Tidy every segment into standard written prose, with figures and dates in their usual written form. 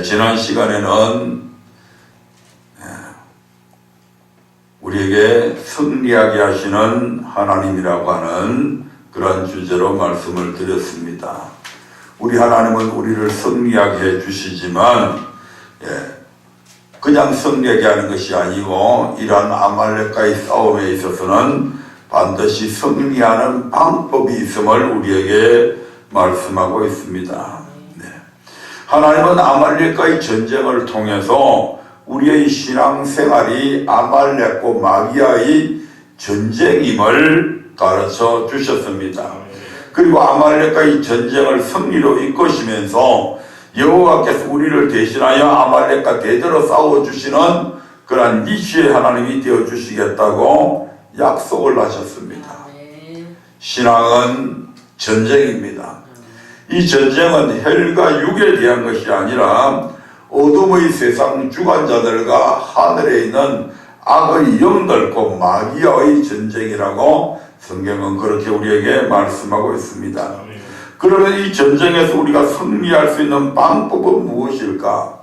지난 시간에는 우리에게 승리하게 하시는 하나님이라고 하는 그런 주제로 말씀을 드렸습니다. 우리 하나님은 우리를 승리하게 해주시지만 그냥 승리하게 하는 것이 아니고 이러한 아말렉과의 싸움에 있어서는 반드시 승리하는 방법이 있음을 우리에게 말씀하고 있습니다. 하나님은 아말렉과의 전쟁을 통해서 우리의 신앙생활이 아말렉과 마귀와의 전쟁임을 가르쳐 주셨습니다. 그리고 아말렉과의 전쟁을 승리로 이끄시면서 여호와께서 우리를 대신하여 아말렉과 대대로 싸워주시는 그러한 니시의 하나님이 되어주시겠다고 약속을 하셨습니다. 신앙은 전쟁입니다. 이 전쟁은 혈과 육에 대한 것이 아니라 어둠의 세상 주관자들과 하늘에 있는 악의 영들과 마귀와의 전쟁이라고 성경은 그렇게 우리에게 말씀하고 있습니다. 그러면 이 전쟁에서 우리가 승리할 수 있는 방법은 무엇일까?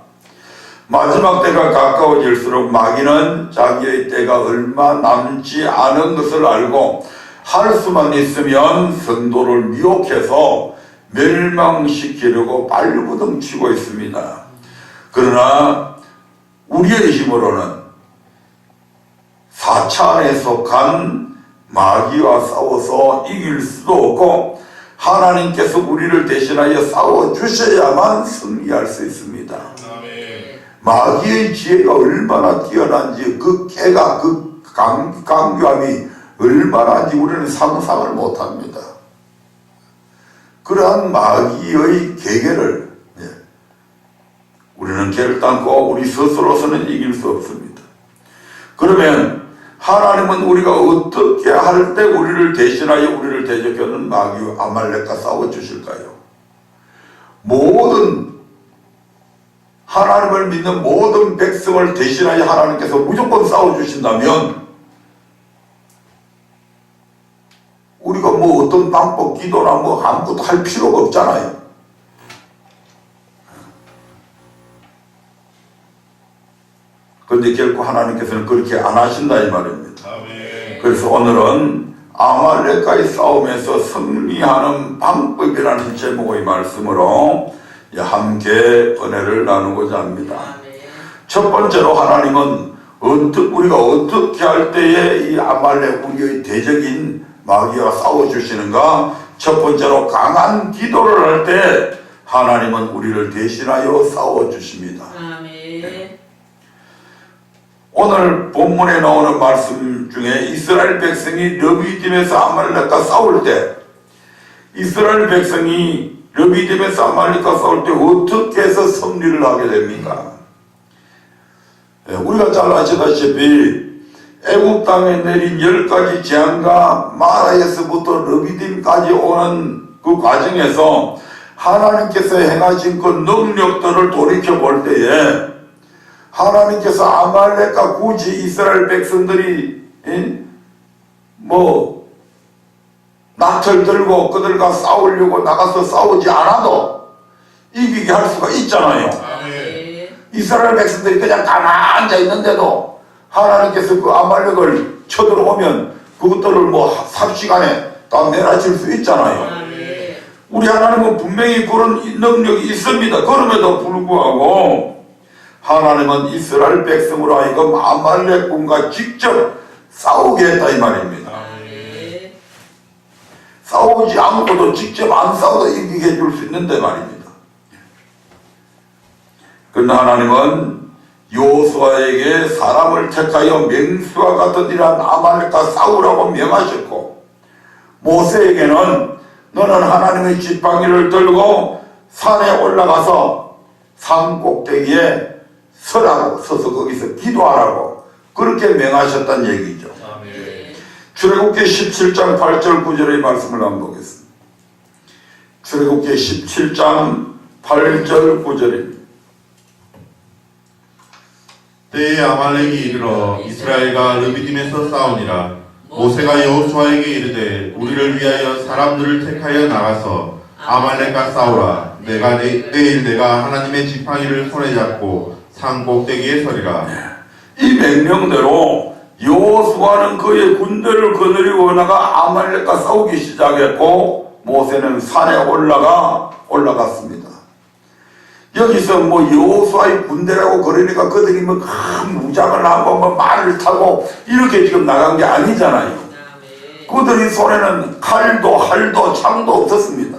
마지막 때가 가까워질수록 마귀는 자기의 때가 얼마 남지 않은 것을 알고 할 수만 있으면 성도를 미혹해서 멸망시키려고 발부둥치고 있습니다. 그러나 우리의 힘으로는 4차원에 속한 마귀와 싸워서 이길 수도 없고 하나님께서 우리를 대신하여 싸워주셔야만 승리할 수 있습니다. 마귀의 지혜가 얼마나 뛰어난지 그 깨가 그 강교함이 얼마나인지 우리는 상상을 못합니다. 그러한 마귀의 계계를 우리는 결단코 우리 스스로서는 이길 수 없습니다. 그러면 하나님은 우리가 어떻게 할 때 우리를 대신하여 우리를 대적하는 마귀와 아말렉과 싸워주실까요? 모든 하나님을 믿는 모든 백성을 대신하여 하나님께서 무조건 싸워주신다면 우리가 뭐 어떤 방법, 기도나 뭐 아무것도 할 필요가 없잖아요. 그런데 결코 하나님께서는 그렇게 안 하신다 이 말입니다. 그래서 오늘은 아말렉과의 싸움에서 승리하는 방법이라는 제목의 말씀으로 함께 은혜를 나누고자 합니다. 첫 번째로 하나님은 우리가 어떻게 할 때에 이 아말렉 우리의 대적인 마귀와 싸워주시는가? 첫 번째로 강한 기도를 할 때 하나님은 우리를 대신하여 싸워주십니다. 오늘 본문에 나오는 말씀 중에 이스라엘 백성이 르비딤에서 아말렉과 싸울 때 이스라엘 백성이 르비딤에서 아말렉과 싸울 때 어떻게 해서 승리를 하게 됩니까? 우리가 잘 아시다시피 애굽 땅에 내린 10가지 재앙과 마라에서부터 르비딤까지 오는 그 과정에서 하나님께서 행하신 그 능력들을 돌이켜볼 때에 하나님께서 아말렉과 굳이 이스라엘 백성들이 낫을 들고 그들과 싸우려고 나가서 싸우지 않아도 이기게 할 수가 있잖아요. 이스라엘 백성들이 그냥 가만히 앉아 있는데도 하나님께서 그 아말렉을 쳐들어오면 그것들을 삽시간에 다 내라칠 수 있잖아요. 우리 하나님은 분명히 그런 능력이 있습니다. 그럼에도 불구하고 하나님은 이스라엘 백성으로 하여금 아말렉군과 직접 싸우게 했다 이 말입니다. 싸우지 않고도 직접 안 싸워도 이기게 해줄 수 있는데 말입니다. 그러나 하나님은 여호수아에게 사람을 택하여 맹수와 같은 이러한 아말렉과 싸우라고 명하셨고 모세에게는 너는 하나님의 지팡이를 들고 산에 올라가서 산 꼭대기에 서서 거기서 기도하라고 그렇게 명하셨다는 얘기죠. 출애굽기 17장 8절 9절의 말씀을 한번 보겠습니다. 출애굽기 17장 8절 9절입니다. 때에 아말렉이 이르러 이스라엘과 르비딤에서 싸우니라. 모세가 여호수아에게 이르되 우리를 위하여 사람들을 택하여 나가서 아말렉과 싸우라. 내일 내가 하나님의 지팡이를 손에 잡고 산 꼭대기에 서리라. 이 명령대로 여호수아는 그의 군대를 거느리고 나가 아말렉과 싸우기 시작했고 모세는 산에 올라갔습니다. 여기서 뭐 여호수아의 군대라고 그러니까 그들이 뭐 큰 무장을 하고 뭐 말을 타고 이렇게 지금 나간 게 아니잖아요. 그들이 손에는 칼도 활도 창도 없었습니다.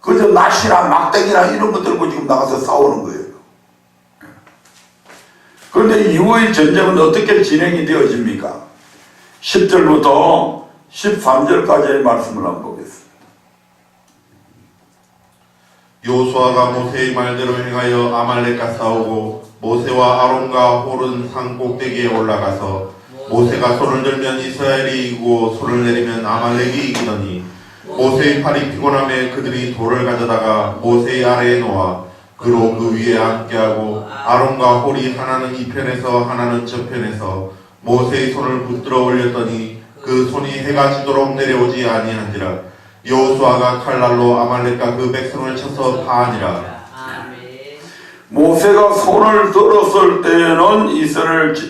그저 낫이나 막대기나 이런 거 들고 지금 나가서 싸우는 거예요. 그런데 이후의 전쟁은 어떻게 진행이 되어집니까? 10절부터 13절까지의 말씀을 한번 보겠습니다. 여호수아가 모세의 말대로 행하여 아말렉과 싸우고 모세와 아론과 홀은 산 꼭대기에 올라가서 모세가 손을 들면 이스라엘이 이기고 손을 내리면 아말렉이 이기더니 모세의 팔이 피곤함에 그들이 돌을 가져다가 모세의 아래에 놓아 그로 그 위에 앉게하고 아론과 홀이 하나는 이 편에서 하나는 저 편에서 모세의 손을 붙들어 올렸더니 그 손이 해가 지도록 내려오지 아니한지라. 여호수아가 칼날로 아말렉과 그 백성을 쳐서 파하니라. 모세가 손을 들었을 때에는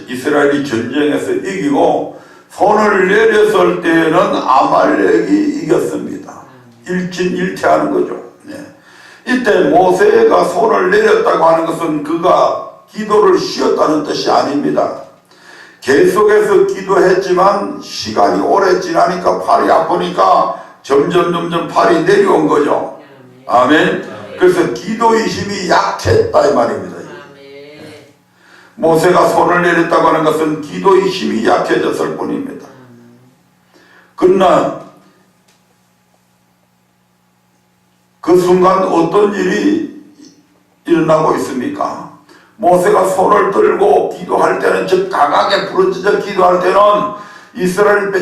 이스라엘이 전쟁에서 이기고 손을 내렸을 때에는 아말렉이 이겼습니다. 일진일퇴하는 거죠. 이때 모세가 손을 내렸다고 하는 것은 그가 기도를 쉬었다는 뜻이 아닙니다. 계속해서 기도했지만 시간이 오래 지나니까 팔이 아프니까 점점 팔이 내려온 거죠. 아멘. 그래서 기도의 힘이 약했다 이 말입니다. 모세가 손을 내렸다고 하는 것은 기도의 힘이 약해졌을 뿐입니다. 그러나 그 순간 어떤 일이 일어나고 있습니까? 모세가 손을 들고 기도할 때는, 즉 강하게 부르짖어 기도할 때는 이스라엘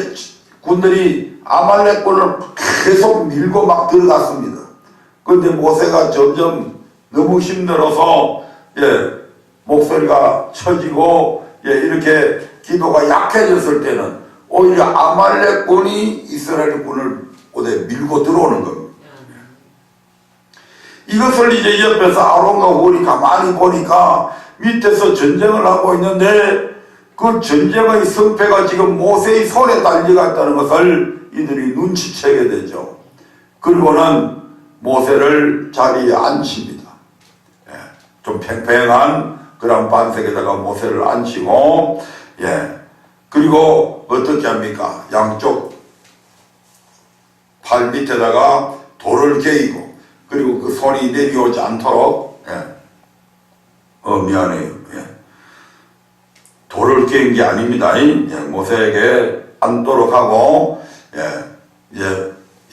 군들이 아말렉군을 계속 밀고 막 들어갔습니다. 그런데 모세가 점점 너무 힘들어서 목소리가 처지고 이렇게 기도가 약해졌을 때는 오히려 아말렉군이 이스라엘 군을 밀고 들어오는 겁니다. 이것을 이제 옆에서 아론과 홀이 가만히 보니까 밑에서 전쟁을 하고 있는데 그 전쟁의 승패가 지금 모세의 손에 달려갔다는 것을 이들이 눈치채게 되죠. 그리고는 모세를 자리에 앉힙니다. 좀 팽팽한 그런 반석에다가 모세를 앉히고, 그리고 어떻게 합니까? 양쪽 팔 밑에다가 돌을 개이고, 그리고 그 손이 내려오지 않도록, 미안해요. 돌을 깨인 게 아닙니다. 모세에게 앉도록 하고,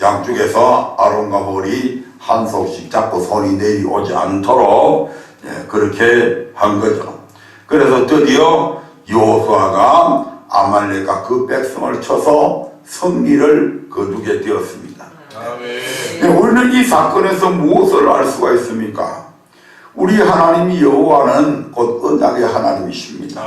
양쪽에서 아론과 홀이 한 손씩 잡고 손이 내려오지 않도록, 그렇게 한 거죠. 그래서 드디어 여호수아가 아말렉과 그 백성을 쳐서 승리를 거두게 되었습니다. 우리는 이 사건에서 무엇을 알 수가 있습니까? 우리 하나님 여호와는 곧 언약의 하나님이십니다.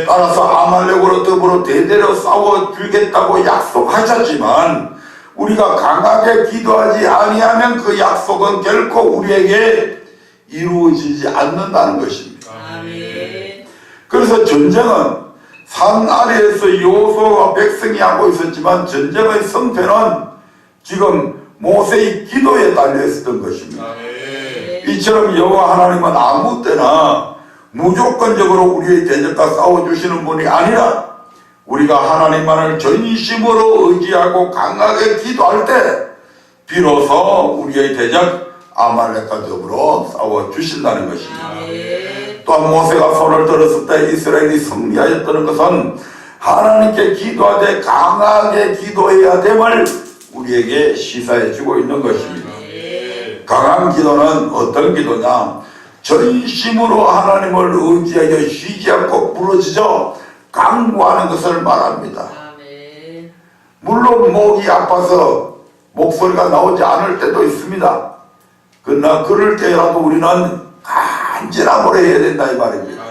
따라서 아말렉으로 더불어 대대로 싸워주겠다고 약속하셨지만 우리가 강하게 기도하지 아니하면 그 약속은 결코 우리에게 이루어지지 않는다는 것입니다. 그래서 전쟁은 산 아래에서 여호수아와 백성이 하고 있었지만 전쟁의 승패는 지금 모세의 기도에 달려 있었던 것입니다. 이처럼 여호와 하나님은 아무 때나 무조건적으로 우리의 대적과 싸워주시는 분이 아니라 우리가 하나님만을 전심으로 의지하고 강하게 기도할 때 비로소 우리의 대적 아말렉과 더불어 싸워주신다는 것입니다. 또한 모세가 손을 들었을 때 이스라엘이 승리하였다는 것은 하나님께 기도하되 강하게 기도해야 됨을 우리에게 시사해주고 있는 것입니다. 강한 기도는 어떤 기도냐? 전심으로 하나님을 의지하여 쉬지 않고 부르짖어 간구하는 것을 말합니다. 물론 목이 아파서 목소리가 나오지 않을 때도 있습니다. 그러나 그럴 때라도 우리는 간절함으로 해야 된다 이 말입니다.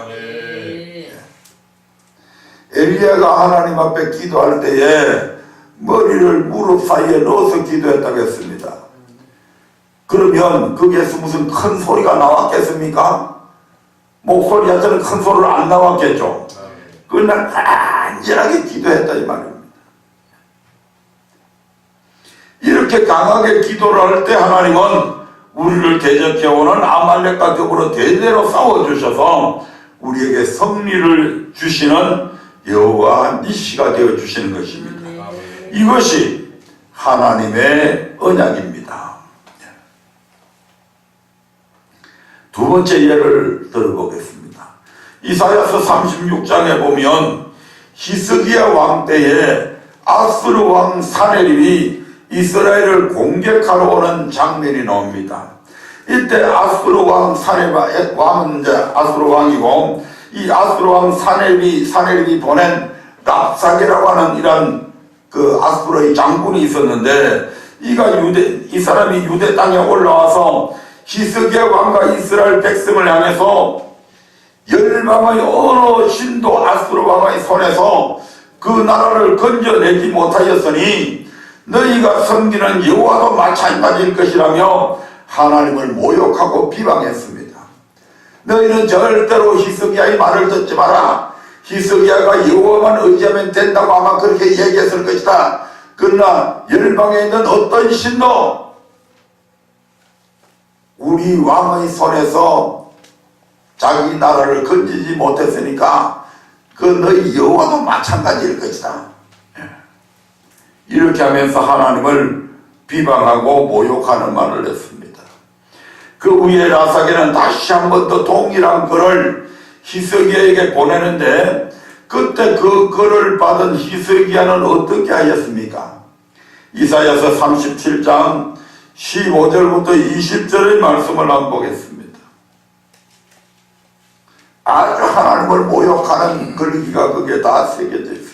엘리야가 하나님 앞에 기도할 때에 머리를 무릎 사이에 넣어서 기도했다고 했습니다. 그러면 거기에서 무슨 큰 소리가 나왔겠습니까? 목소리 자체는 큰 소리로 안 나왔겠죠. 그날 간절하게 기도했다 이 말입니다. 이렇게 강하게 기도를 할 때 하나님은 우리를 대적해오는 아말렉과 더불어 대대로 싸워주셔서 우리에게 승리를 주시는 여호와 니시가 되어주시는 것입니다. 이것이 하나님의 언약입니다. 두 번째 예를 들어보겠습니다. 이사야서 36장에 보면 히스기야 왕 때에 아수르 왕 사네립이 이스라엘을 공격하러 오는 장면이 나옵니다. 이때 아수르 왕 왕은 이제 아수르 왕이고, 이 아수르 왕 사네립이 보낸 랍삭이라고 하는 이런 그 아수르의 장군이 있었는데, 이 사람이 유대 땅에 올라와서 히스기야 왕과 이스라엘 백성을 향해서 열방의 어느 신도 아수르 왕의 손에서 그 나라를 건져내지 못하였으니 너희가 섬기는 여호와도 마찬가지일 것이라며 하나님을 모욕하고 비방했습니다. 너희는 절대로 히스기야의 말을 듣지 마라. 히스기야가 여호와만 의지하면 된다고 아마 그렇게 얘기했을 것이다. 그러나 열방에 있는 어떤 신도 우리 왕의 손에서 자기 나라를 건지지 못했으니까 그 너희 여호와도 마찬가지일 것이다. 이렇게 하면서 하나님을 비방하고 모욕하는 말을 했습니다. 그 후에 랍삭에는 다시 한 번 더 동일한 글을 히스기야에게 보내는데, 그때 그 글을 받은 히스기야는 어떻게 하였습니까? 이사야서 37장 15절부터 20절의 말씀을 한번 보겠습니다. 아주 하나님을 모욕하는 글귀가 거기에 다 새겨져 있습니다.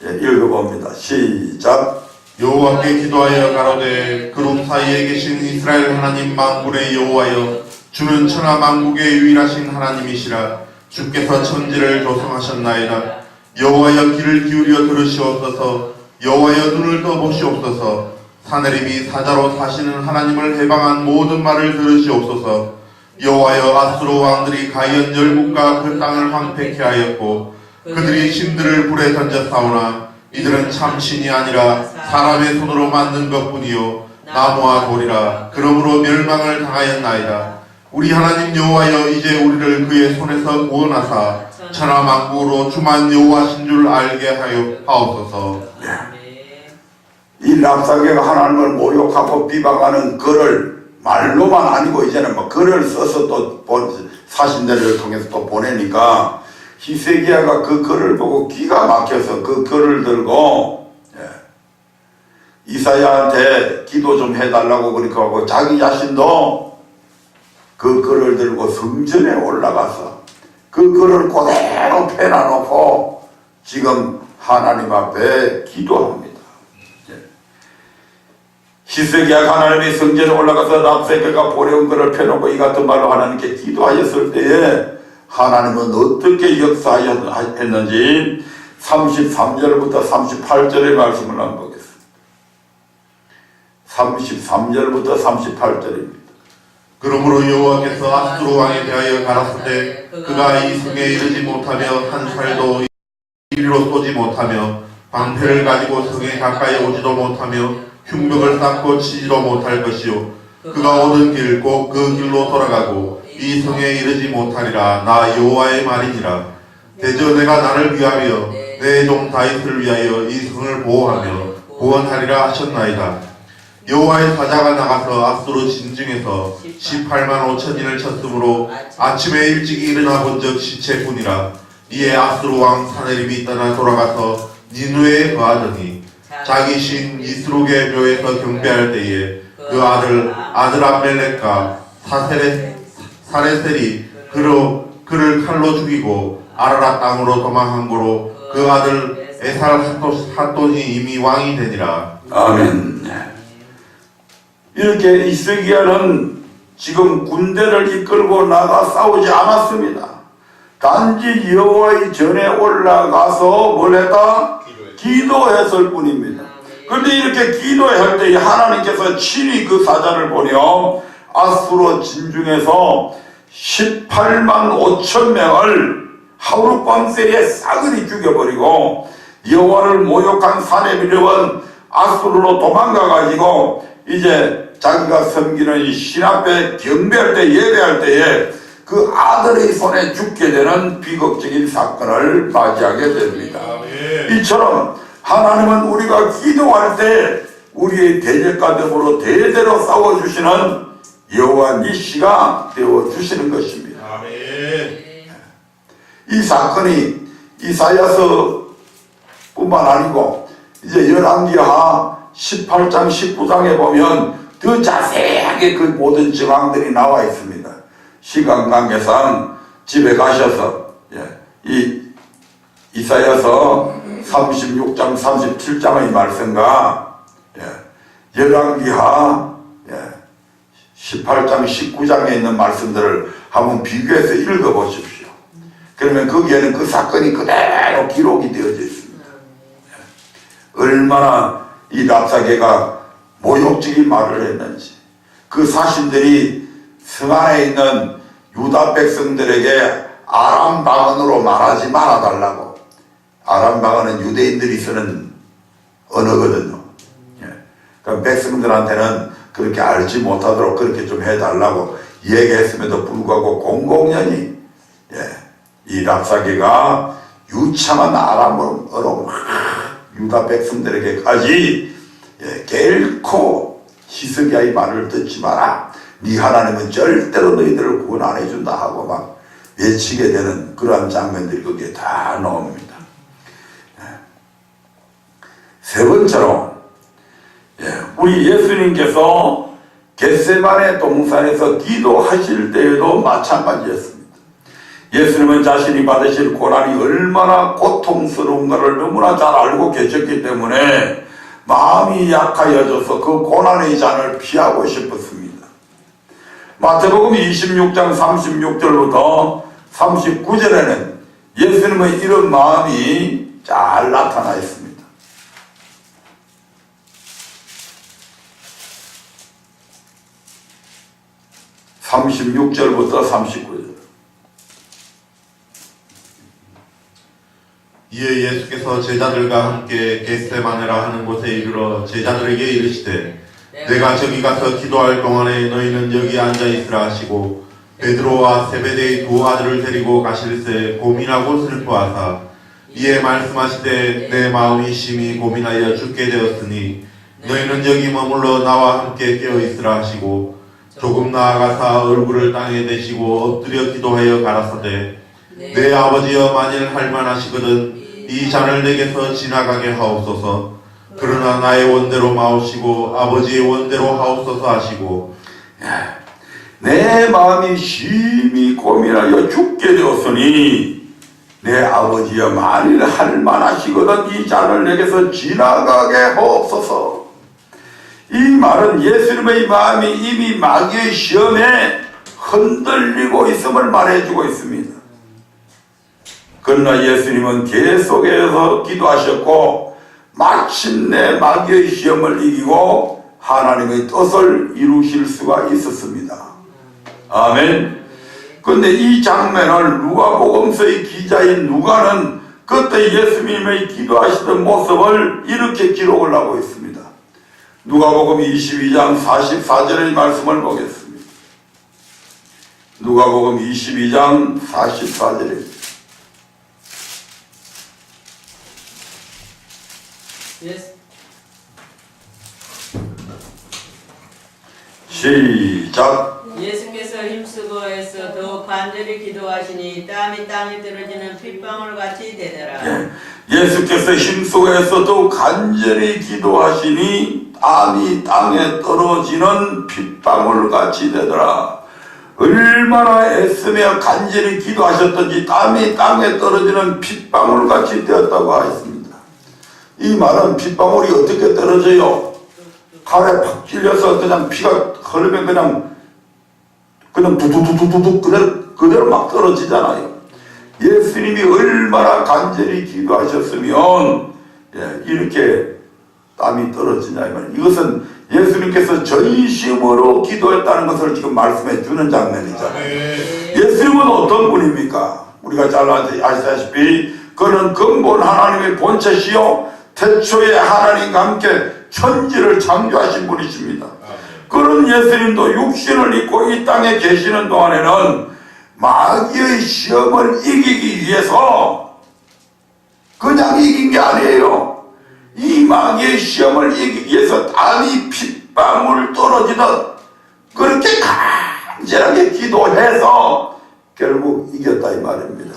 읽어봅니다. 시작. 여호와께 기도하여 가로되 그룹 사이에 계신 이스라엘 하나님 만군의 여호와여, 주는 천하 만국의 유일하신 하나님이시라. 주께서 천지를 조성하셨나이다. 여호와여 귀를 기울여 들으시옵소서. 여호와여 눈을 떠 보시옵소서. 사내립이 사자로 사시는 하나님을 해방한 모든 말을 들으시옵소서. 여호와여, 아수르 왕들이 가연 열국과 그 땅을 황폐케 하였고 그들이 신들을 불에 던져 싸우나 이들은 참신이 아니라 사람의 손으로 만든 것뿐이요 나무와 돌이라. 그러므로 멸망을 당하였나이다. 우리 하나님 여호와여, 이제 우리를 그의 손에서 구원하사 천하 만국으로 주만 여호와신 줄 알게 하옵소서. 이 랍삭에가 하나님을 모욕하고 비방하는 글을 말로만 아니고 이제는 뭐 글을 써서 또 사신들을 통해서 또 보내니까 히스기야가 그 글을 보고 기가 막혀서 그 글을 들고 이사야한테 기도 좀 해달라고 그렇게 하고 자기 자신도 그 글을 들고 성전에 올라가서 그 글을 그대로 펴놔놓고 지금 하나님 앞에 기도합니다. 히스기야가 하나님의 성전에 올라가서 랍삭에가 보내온 글을 펴놓고 이 같은 말로 하나님께 기도하였을 때에 하나님은 어떻게 역사했는지 33절부터 38절의 말씀을 한번 보겠습니다. 33절부터 38절입니다. 그러므로 여호와께서 아수르 왕에 대하여 가라사대 그가 이 성에 이르지 못하며 한 살도 이리로 쏘지 못하며 방패를 가지고 성에 가까이 오지도 못하며 흉벽을 쌓고 치지도 못할 것이요 그가 오는 길 곧 그 길로 돌아가고 이 성에 이르지 못하리라. 나 여호와의 말이니라. 대저 내가 나를 위하여 내 종 다윗을 위하여 이 성을 보호하며 구원하리라 하셨나이다. 여호와의 사자가 나가서 아수르 진중에서 18만 5천인을 쳤으므로 아침에 일찍 일어나 본즉 시체뿐이라. 이에 아수르 왕 사네립이 떠나 돌아가서 니누에 거하더니 자기 신 이스록의 묘에서 경배할 때에 그 아들 아벨렉과 사레셀이 그를 칼로 죽이고 아라라 땅으로 도망한 고로 그 아들 에살 핫돈이 이미 왕이 되니라. 아멘. 이렇게 히스기야는 지금 군대를 이끌고 나가 싸우지 않았습니다. 단지 여호와의 전에 올라가서 뭘 했다? 기도했을 뿐입니다. 그런데 이렇게 기도할 때 하나님께서 친히 그 사자를 보내어 아수르 진중에서 18만 5천 명을 하루밤새에 싸그리 죽여버리고 여호와를 모욕한 사내비력은 아수르로 도망가가지고 이제 자기가 섬기는 이 신 앞에 경배할 때 예배할 때에 그 아들의 손에 죽게 되는 비극적인 사건을 맞이하게 됩니다. 이처럼 하나님은 우리가 기도할 때 우리의 대적과 더불어 대대로 싸워주시는 여호와 니시가 되어주시는 것입니다. 이 사건이 이사야서 뿐만 아니고 이제 열왕기하 18장 19장에 보면 더 자세하게 그 모든 정황들이 나와 있습니다. 시간 관계상 집에 가셔서 이 이사야서 36장 37장의 말씀과 열왕기하 18장 19장에 있는 말씀들을 한번 비교해서 읽어보십시오. 그러면 거기에는 그 사건이 그대로 기록이 되어져 있습니다. 얼마나 이 랍사게가 모욕적인 말을 했는지, 그 사신들이 성 안에 있는 유다 백성들에게 아람 방언으로 말하지 말아달라고. 아람 방언은 유대인들이 쓰는 언어거든요. 그럼 백성들한테는 그렇게 알지 못하도록 그렇게 좀 해달라고 얘기했음에도 불구하고 공공연히 이 랍사게가 유창한 아람어로 유다 백성들에게까지 결코 히스기야의 말을 듣지 마라. 네 하나님은 절대로 너희들을 구원 안 해준다 하고 막 외치게 되는 그러한 장면들이 거기에 다 나옵니다. 세 번째로 우리 예수님께서 겟세마네 동산에서 기도하실 때에도 마찬가지였습니다. 예수님은 자신이 받으실 고난이 얼마나 고통스러운가를 너무나 잘 알고 계셨기 때문에 마음이 약하여져서 그 고난의 잔을 피하고 싶었습니다. 마태복음 26장 36절부터 39절에는 예수님의 이런 마음이 잘 나타나 있습니다. 36절부터 39절. 이에 예수께서 제자들과 함께 겟세마네라 하는 곳에 이르러 제자들에게 이르시되 내가 저기 가서 기도할 동안에 너희는 여기 앉아 있으라 하시고 베드로와 세베대의 두 아들을 데리고 가실새 고민하고 슬퍼하사 이에 말씀하시되 내 마음이 심히 고민하여 죽게 되었으니 너희는 여기 머물러 나와 함께 깨어 있으라 하시고 조금 나아가사 얼굴을 땅에 대시고 엎드려 기도하여 가라사대 내 아버지여 만일 할만하시거든 이 잔을 내게서 지나가게 하옵소서. 그러나 나의 원대로 마옵시고 아버지의 원대로 하옵소서 하시고 내 마음이 심히 고민하여 죽게 되었으니 내 아버지여 만일 할만하시거든 이 잔을 내게서 지나가게 하옵소서. 이 말은 예수님의 마음이 이미 마귀의 시험에 흔들리고 있음을 말해주고 있습니다. 그러나 예수님은 계속해서 기도하셨고 마침내 마귀의 시험을 이기고 하나님의 뜻을 이루실 수가 있었습니다. 아멘. 그런데 이 장면을 누가복음서의 기자인 누가는 그때 예수님의 기도하시던 모습을 이렇게 기록을 하고 있습니다. 누가복음 22장 44절의 말씀을 보겠습니다. 누가복음 22장 44절입니다. 시작. 예수께서 힘쓰고 애써 더욱 간절히 기도하시니 땀이 땅에 떨어지는 핏방울 같이 되더라. 예수께서 힘쓰고 애써 더욱 간절히 기도하시니 땀이 땅에 떨어지는 핏방울 같이 되더라. 얼마나 애쓰며 간절히 기도하셨던지 땀이 땅에 떨어지는 핏방울 같이 되었다고 하였습니다. 이 말은 핏방울이 어떻게 떨어져요? 칼에 팍 찔려서 그냥 피가 흐르면 그냥 두두두두두 그대로 막 떨어지잖아요. 예수님이 얼마나 간절히 기도하셨으면 이렇게 땀이 떨어지냐 이 말이에요. 이것은 예수님께서 전심으로 기도했다는 것을 지금 말씀해 주는 장면이잖아요. 예수님은 어떤 분입니까? 우리가 잘 아시다시피 그는 근본 하나님의 본체시요 태초에 하나님과 함께 천지를 창조하신 분이십니다. 그런 예수님도 육신을 입고 이 땅에 계시는 동안에는 마귀의 시험을 이기기 위해서 그냥 이긴 게 아니에요. 이 마귀의 시험을 이기기 위해서 땀이 핏방울 떨어지듯 그렇게 간절하게 기도해서 결국 이겼다 이 말입니다.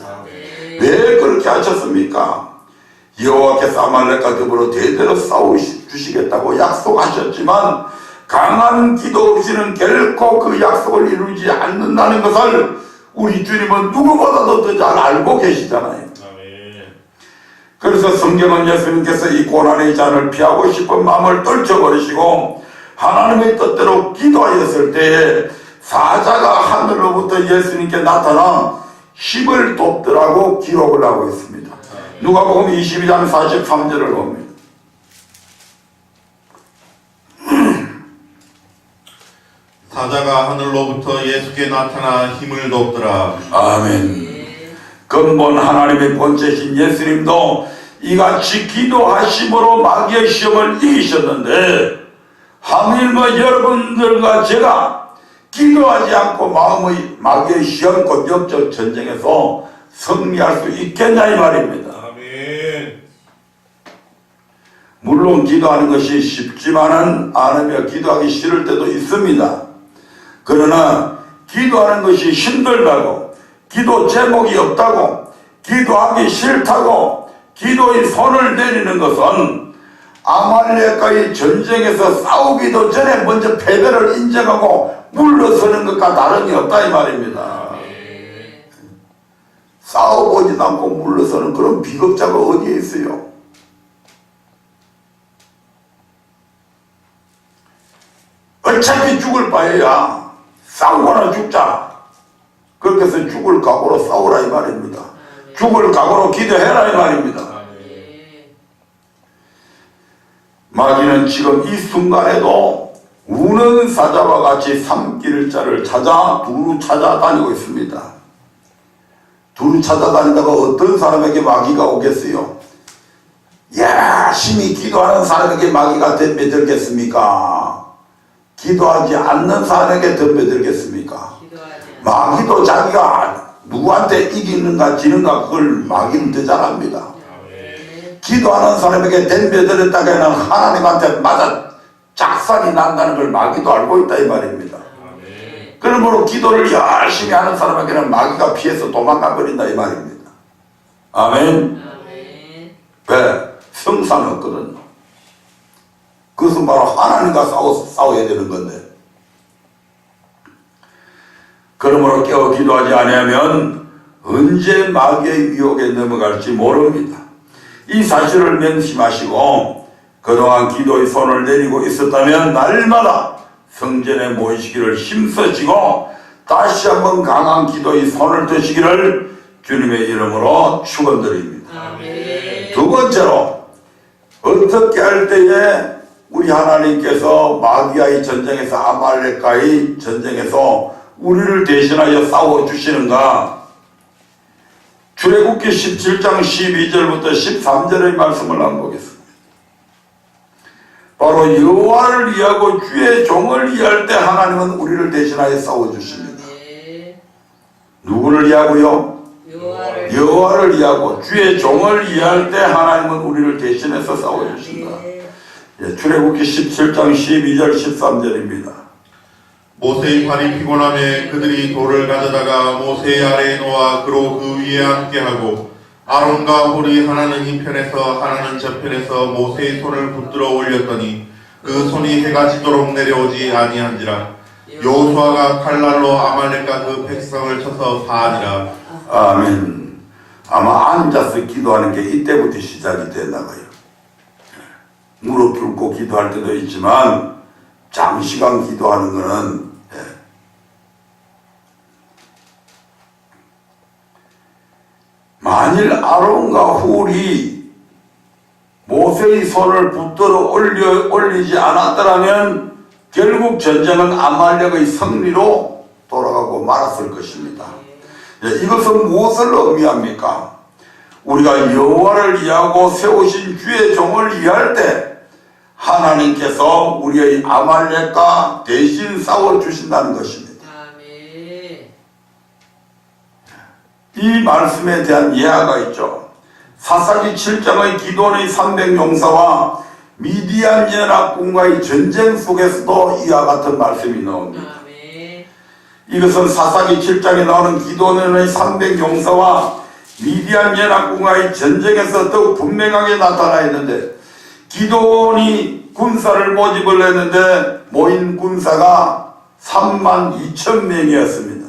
왜 그렇게 하셨습니까? 여호와께서 아말렉과 더불어 대대로 싸워주시겠다고 약속하셨지만 강한 기도 없이는 결코 그 약속을 이루지 않는다는 것을 우리 주님은 누구보다도 더 잘 알고 계시잖아요. 그래서 성경은 예수님께서 이 고난의 잔을 피하고 싶은 마음을 떨쳐버리시고 하나님의 뜻대로 기도하였을 때에 사자가 하늘로부터 예수님께 나타나 힘을 돕더라고 기록을 하고 있습니다. 누가복음 22장 43절을 봅니다. 사자가 하늘로부터 예수께 나타나 힘을 돕더라. 아멘. 근본 하나님의 본체신 예수님도 이같이 기도하심으로 마귀의 시험을 이기셨는데 하물며 여러분들과 제가 기도하지 않고 마음의 마귀의 시험 곧 영적 전쟁에서 승리할 수 있겠냐 이 말입니다. 아멘. 물론 기도하는 것이 쉽지만은 않으며 기도하기 싫을 때도 있습니다. 그러나 기도하는 것이 힘들다고 기도 제목이 없다고 기도하기 싫다고 기도의 손을 내리는 것은 아말렉과의 전쟁에서 싸우기도 전에 먼저 패배를 인정하고 물러서는 것과 다름이 없다 이 말입니다. 싸워보지도 않고 물러서는 그런 비겁자가 어디에 있어요? 어차피 죽을 바에야 싸우거나 죽자. 그렇게 해서 죽을 각오로 싸우라 이 말입니다. 죽을 각오로 기도해라 이 말입니다. 마귀는 지금 이 순간에도 우는 사자와 같이 삼킬 자를 찾아 두루 찾아다니고 있습니다. 두루 찾아다니다가 어떤 사람에게 마귀가 오겠어요? 열심히 기도하는 사람에게 마귀가 덤벼들겠습니까? 기도하지 않는 사람에게 덤벼들겠습니까? 마귀도 자기가 누구한테 이기는가 지는가 그걸 마귀는 더 잘합니다. 기도하는 사람에게 덤벼들었다가 하나님한테 맞아 작살이 난다는 걸 마귀도 알고 있다 이 말입니다. 그러므로 기도를 열심히 하는 사람에게는 마귀가 피해서 도망가 버린다 이 말입니다. 아멘. 왜? 성사는 없거든요. 그것은 바로 하나님과 싸워야 되는 건데. 그러므로 깨어 기도하지 아니하면 언제 마귀의 유혹에 넘어갈지 모릅니다. 이 사실을 명심하시고 그동안 기도의 손을 내리고 있었다면 날마다 성전에 모이시기를 힘쓰시고 다시 한번 강한 기도의 손을 드시기를 주님의 이름으로 축원드립니다. 두 번째로 어떻게 할 때에 우리 하나님께서 마귀와의 전쟁에서 아말렉과의 전쟁에서 우리를 대신하여 싸워주시는가? 출애굽기 17장 12절부터 13절의 말씀을 한번 보겠습니다. 바로 여호와를 위하고 주의 종을 위할 때 하나님은 우리를 대신하여 싸워주십니다. 누구를 위하고요? 여호와를 위하고 주의 종을 위할 때 하나님은 우리를 대신해서 싸워주신다. 출애굽기 17장 12절 13절입니다. 모세의 팔이 피곤함에 그들이 돌을 가져다가 모세의 아래에 놓아 그로 그 위에 앉게하고 아론과 홀이 하나는 이 편에서 하나는 저 편에서 모세의 손을 붙들어 올렸더니 그 손이 해가 지도록 내려오지 아니한지라. 여호수아가 칼날로 아말렉과 그 백성을 쳐서 파하니라. 아멘. 아마 앉아서 기도하는 게 이때부터 시작이 되나 봐요. 무릎 꿇고 기도할 때도 있지만 장시간 기도하는 거는 만일 아론과 훌이 모세 모세의 손을 붙들어 올리지 않았더라면 결국 전쟁은 아말렉의 승리로 돌아가고 말았을 것입니다. 이것은 무엇을 의미합니까? 우리가 여호와를 이해하고 세우신 주의 종을 이해할 때 하나님께서 우리의 아말렉과 대신 싸워주신다는 것입니다. 이 말씀에 대한 이해가 있죠. 사사기 7장의 기도원의 300용사와 미디안 연합군과의 전쟁 속에서도 이와 같은 말씀이 나옵니다. 이것은 사사기 7장에 나오는 기도원의 300용사와 미디안 연합군과의 전쟁에서 더욱 분명하게 나타나 있는데, 기도원이 군사를 모집을 했는데 모인 군사가 32,000명이었습니다.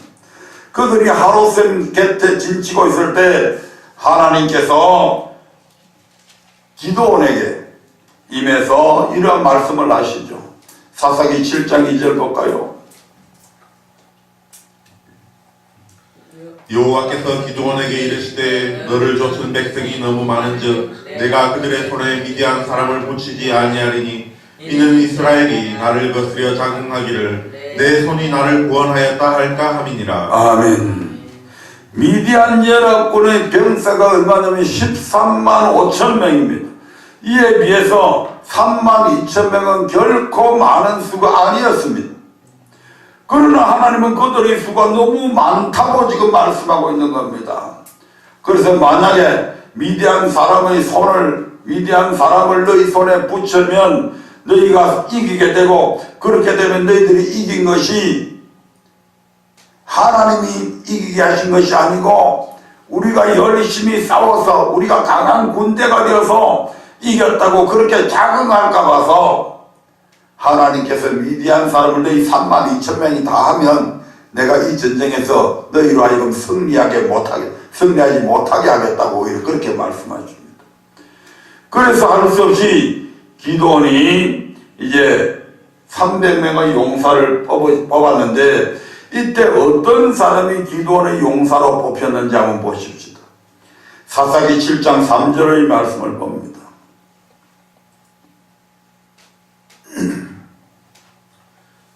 그들이 하루샘 곁에 진치고 있을 때 하나님께서 기도원에게 임해서 이러한 말씀을 하시죠. 사사기 7장 2절 볼까요? 여호와께서 기드온에게 이르시되 너를 쫓은 백성이 너무 많은즉 내가 그들의 손에 미디안 사람을 붙이지 아니하리니 이는 이스라엘이 나를 거스려 자긍하기를 내 손이 나를 구원하였다 할까 함이니라. 아멘. 미디안 연합군의 병사가 얼마냐면 13만 5천 명입니다. 이에 비해서 3만 2천 명은 결코 많은 수가 아니었습니다. 그러나 하나님은 그들의 수가 너무 많다고 지금 말씀하고 있는 겁니다. 그래서 만약에 미디안 사람을 너희 손에 붙이면 너희가 이기게 되고, 그렇게 되면 너희들이 이긴 것이 하나님이 이기게 하신 것이 아니고 우리가 열심히 싸워서 우리가 강한 군대가 되어서 이겼다고 그렇게 자긍할까 봐서 하나님께서 미디안 사람을 너희 32,000명이 다 하면 내가 이 전쟁에서 너희로 하여금 승리하지 못하게 하겠다고 오히려 그렇게 말씀하십니다. 그래서 할 수 없이 기드온이 이제 300명의 용사를 뽑았는데, 이때 어떤 사람이 기드온의 용사로 뽑혔는지 한번 보십시다. 사사기 7장 3절의 말씀을 봅니다.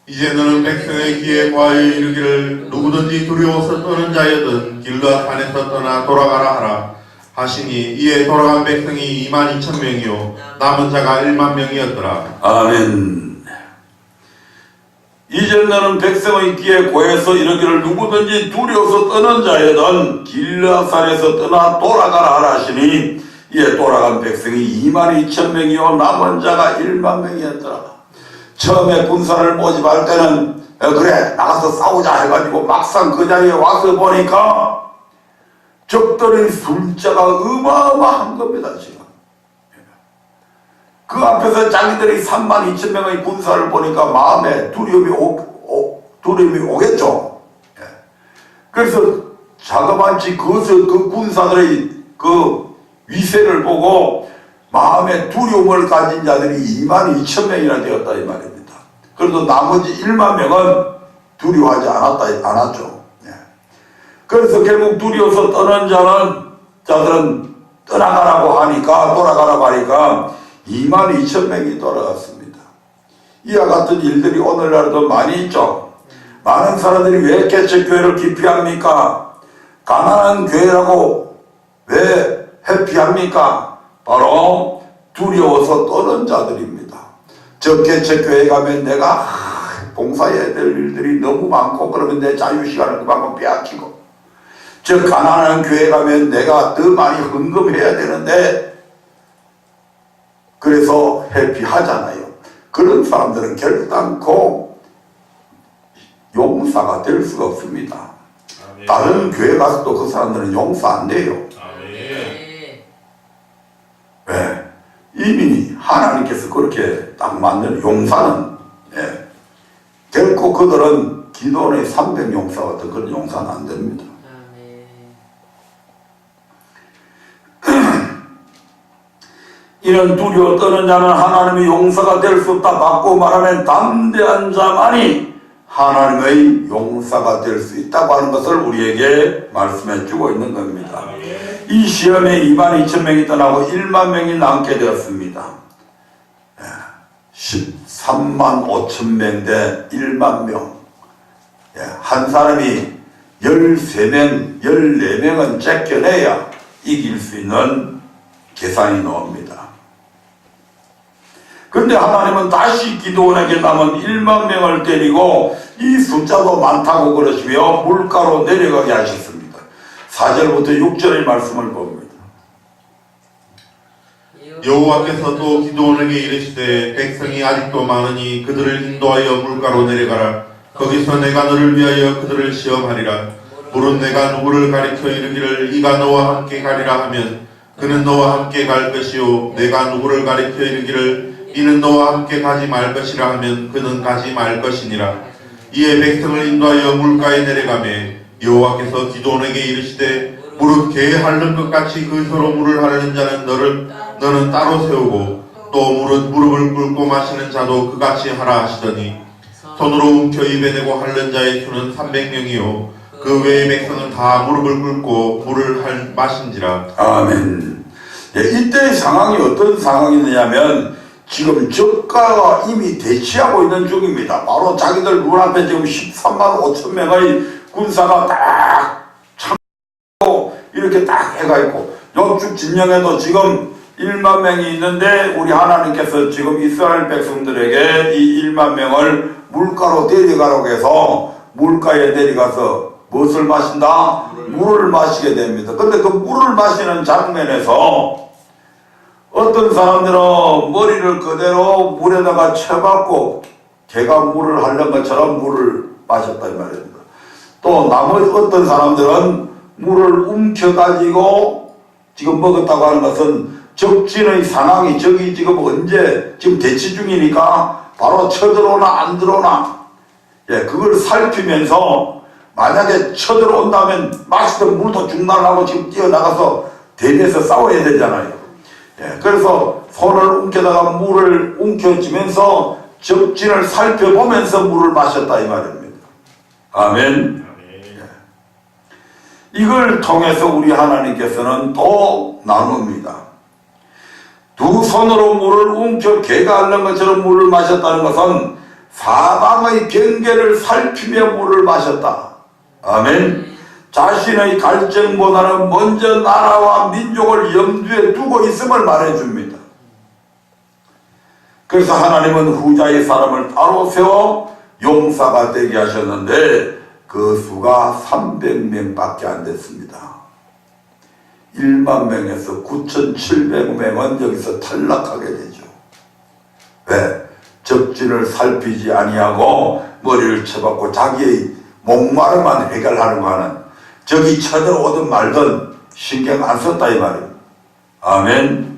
이제 너는 백성의 귀에 고하여 이르기를 누구든지 두려워서 떠는 자여든 길르앗산에서 떠나 돌아가라 하라 하시니 이에 돌아간 백성이 22,000명이요 남은 자가 10,000명이었더라. 아멘. 이제 너는 백성의 귀에 고해서 이르기를 누구든지 두려워서 떠는 자여든 길르앗산에서 떠나 돌아가라 하라 하시니 이에 돌아간 백성이 22,000명이요 남은 자가 10,000명이었더라. 처음에 군사를 모집할 때는 그래 나가서 싸우자 해가지고 막상 그 자리에 와서 보니까 적들의 숫자가 어마어마한 겁니다. 지금 그 앞에서 자기들이 32,000명의 군사를 보니까 마음에 두려움이 오겠죠. 그래서 자그마치 그 군사들의 그 위세를 보고 마음에 두려움을 가진 자들이 22,000명이나 되었다 이 말입니다. 그래도 나머지 10,000명은 두려워하지 않았죠. 그래서 결국 두려워서 떠는 자들은 떠나가라고 하니까, 돌아가라고 하니까 22,000명이 돌아갔습니다. 이와 같은 일들이 오늘날도 많이 있죠. 많은 사람들이 왜 개척교회를 기피합니까? 가난한 교회라고 왜 회피합니까? 바로 두려워서 떠는 자들입니다. 저 개척교회 가면 내가 봉사해야 될 일들이 너무 많고 그러면 내 자유시간을 그만큼 빼앗기고, 저 가난한 교회 가면 내가 더 많이 헌금해야 되는데 그래서 회피하잖아요. 그런 사람들은 결단코 용사가 될 수가 없습니다. 아멘. 다른 교회 가서도 그 사람들은 용사 안 돼요. 왜? 이미 하나님께서 그렇게 딱 만든 용사는 결코 그들은 기도원의 300용사 같은 그런 용사는 안 됩니다. 이런 두려워 떠는 자는 하나님의 용사가 될 수 없다. 바꾸고 말하면 담대한 자만이 하나님의 용사가 될 수 있다고 하는 것을 우리에게 말씀해 주고 있는 겁니다. 이 시험에 22,000명이 떠나고 1만 명이 남게 되었습니다. 135,000명 대 1만 명. 한 사람이 13명, 14명은 째껴내야 이길 수 있는 계산이 나옵니다. 그런데 하나님은 다시 기드온에게 남은 1만 명을 데리고 이 숫자도 많다고 그러시며 물가로 내려가게 하셨습니다. 4절부터 6절의 말씀을 봅니다. 여호와께서 또 기드온에게 이르시되 백성이 아직도 많으니 그들을 인도하여 물가로 내려가라. 거기서 내가 너를 위하여 그들을 시험하리라. 물은 내가 누구를 가리켜 이르기를 이가 너와 함께 가리라 하면 그는 너와 함께 갈 것이요 내가 누구를 가리켜 이르기를 이는 너와 함께 가지 말 것이라 하면 그는 가지 말 것이니라. 이에 백성을 인도하여 물가에 내려가매 여호와께서 기드온에게 이르시되 무릇 개에 핥는 것 같이 그 혀로 물을 핥는 자는 너는 따로 세우고 또 무릇 무릎을 꿇고 마시는 자도 그같이 하라 하시더니 손으로 움켜 입에 대고 핥는 자의 수는 300명이요 그 외의 백성은 다 무릎을 꿇고 물을 마신지라. 아멘. 이때의 상황이 어떤 상황이냐면 지금 적가가 이미 대치하고 있는 중입니다. 바로 자기들 눈앞에 지금 13만 5천 명의 군사가 딱 참고 이렇게 딱 해가 있고 옆쪽 진영에도 지금 1만 명이 있는데 우리 하나님께서 지금 이스라엘 백성들에게 이 1만 명을 물가로 데려가라고 해서 물가에 내려가서 무엇을 마신다? 물을 마시게 됩니다. 근데 그 물을 마시는 장면에서 어떤 사람들은 머리를 그대로 물에다가 쳐박고 개가 물을 하려는 것처럼 물을 마셨다 이 말입니다. 또 나머지 어떤 사람들은 물을 움켜가지고 지금 먹었다고 하는 것은 적진의 상황이 저기 지금 언제 지금 대치 중이니까 바로 쳐들어오나 안 들어오나 그걸 살피면서 만약에 쳐들어온다면 마시던 물도 중단하고 지금 뛰어나가서 대비해서 싸워야 되잖아요. 그래서 손을 움켜다가 물을 움켜쥐면서 적진을 살펴보면서 물을 마셨다 이 말입니다. 아멘. 이걸 통해서 우리 하나님께서는 또 나눕니다. 두 손으로 물을 움켜 개가 앓는 것처럼 물을 마셨다는 것은 사방의 경계를 살피며 물을 마셨다. 아멘. 자신의 갈증보다는 먼저 나라와 민족을 염두에 두고 있음을 말해줍니다. 그래서 하나님은 후자의 사람을 따로 세워 용사가 되게 하셨는데 그 수가 300명밖에 안 됐습니다. 1만 명에서 9,700명은 여기서 탈락하게 되죠. 왜? 적진을 살피지 아니하고 머리를 쳐박고 자기의 목마름만 해결하려고 하는 적이 쳐들어오든 말든 신경 안 썼다 이 말입니다. 아멘.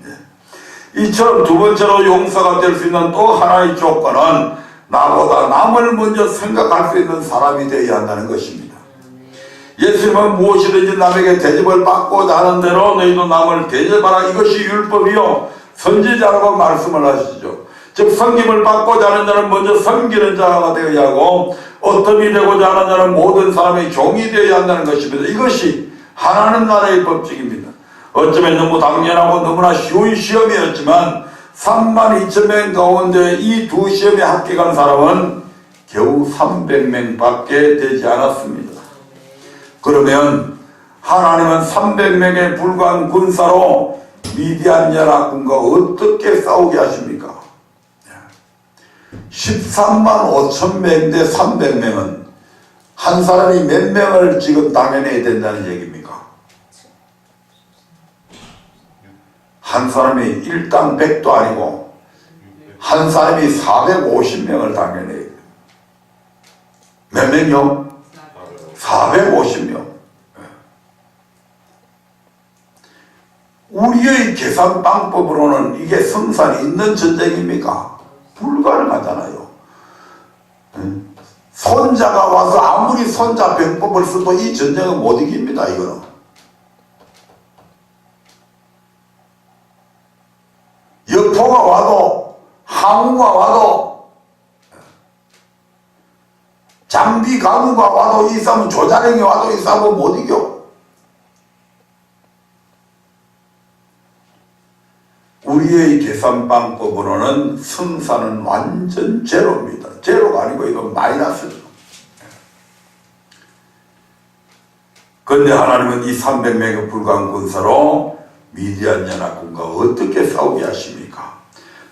이처럼 두 번째로 용사가 될 수 있는 또 하나의 조건은 나보다 남을 먼저 생각할 수 있는 사람이 되어야 한다는 것입니다. 예수님은 무엇이든지 남에게 대접을 받고자 하는 대로 너희도 남을 대접하라 이것이 율법이요 선지자라고 말씀을 하시죠. 즉 섬김을 받고자 하는 자는 먼저 섬기는 자가 되어야 하고 어텀이 되고자 하는 자는 모든 사람의 종이 되어야 한다는 것입니다. 이것이 하나님 나라의 법칙입니다. 어쩌면 너무 당연하고 너무나 쉬운 시험이었지만 32,000명 가운데 이 두 시험에 합격한 사람은 겨우 300명밖에 되지 않았습니다. 그러면 하나님은 300명에 불과한 군사로 미디안 연합군과 어떻게 싸우게 하십니까? 13만 5천 명 대 300명은 한 사람이 몇 명을 지금 당해내야 된다는 얘기입니까? 한 사람이 일당 100도 아니고 한 사람이 450명을 당해내야 돼요. 몇 명요? 450명. 우리의 계산 방법으로는 이게 성산이 있는 전쟁입니까? 불가능하잖아요. 손자가 와서 아무리 손자 병법을 써도 이 전쟁은 못 이깁니다. 이거는. 여포가 와도 항우가 와도 장비 가구가 와도 이 싸움은 조자령이 와도 이 싸움은 못 이겨. 우리의 계산방법으로는 승산은 완전 제로입니다. 제로가 아니고 이건 마이너스죠. 그런데 하나님은 이 300명의 불가한 군사로 미디안 연합군과 어떻게 싸우게 하십니까?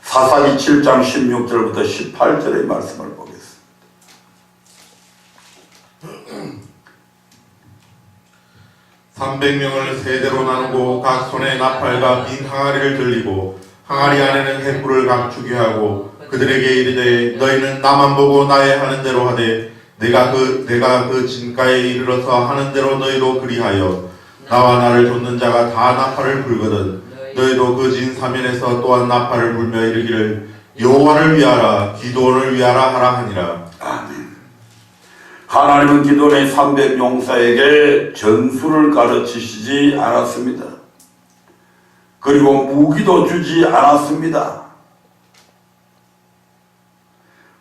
사사기 7장 16절부터 18절의 말씀을 보겠습니다. 300명을 세대로 나누고 각 손에 나팔과 빈 항아리를 들리고 항아리 안에는 횃불을 감추게 하고 그들에게 이르되 너희는 나만 보고 나의 하는 대로 하되 내가 그 진가에 이르러서 하는 대로 너희도 그리하여 나와 나를 돕는 자가 다 나팔을 불거든 너희도 그 진 사면에서 또한 나팔을 불며 이르기를 여호와를 위하라 기도원을 위하라 하라 하니라. 아멘. 하나님은 기도원의 300용사에게 전술을 가르치시지 않았습니다. 그리고 무기도 주지 않았습니다.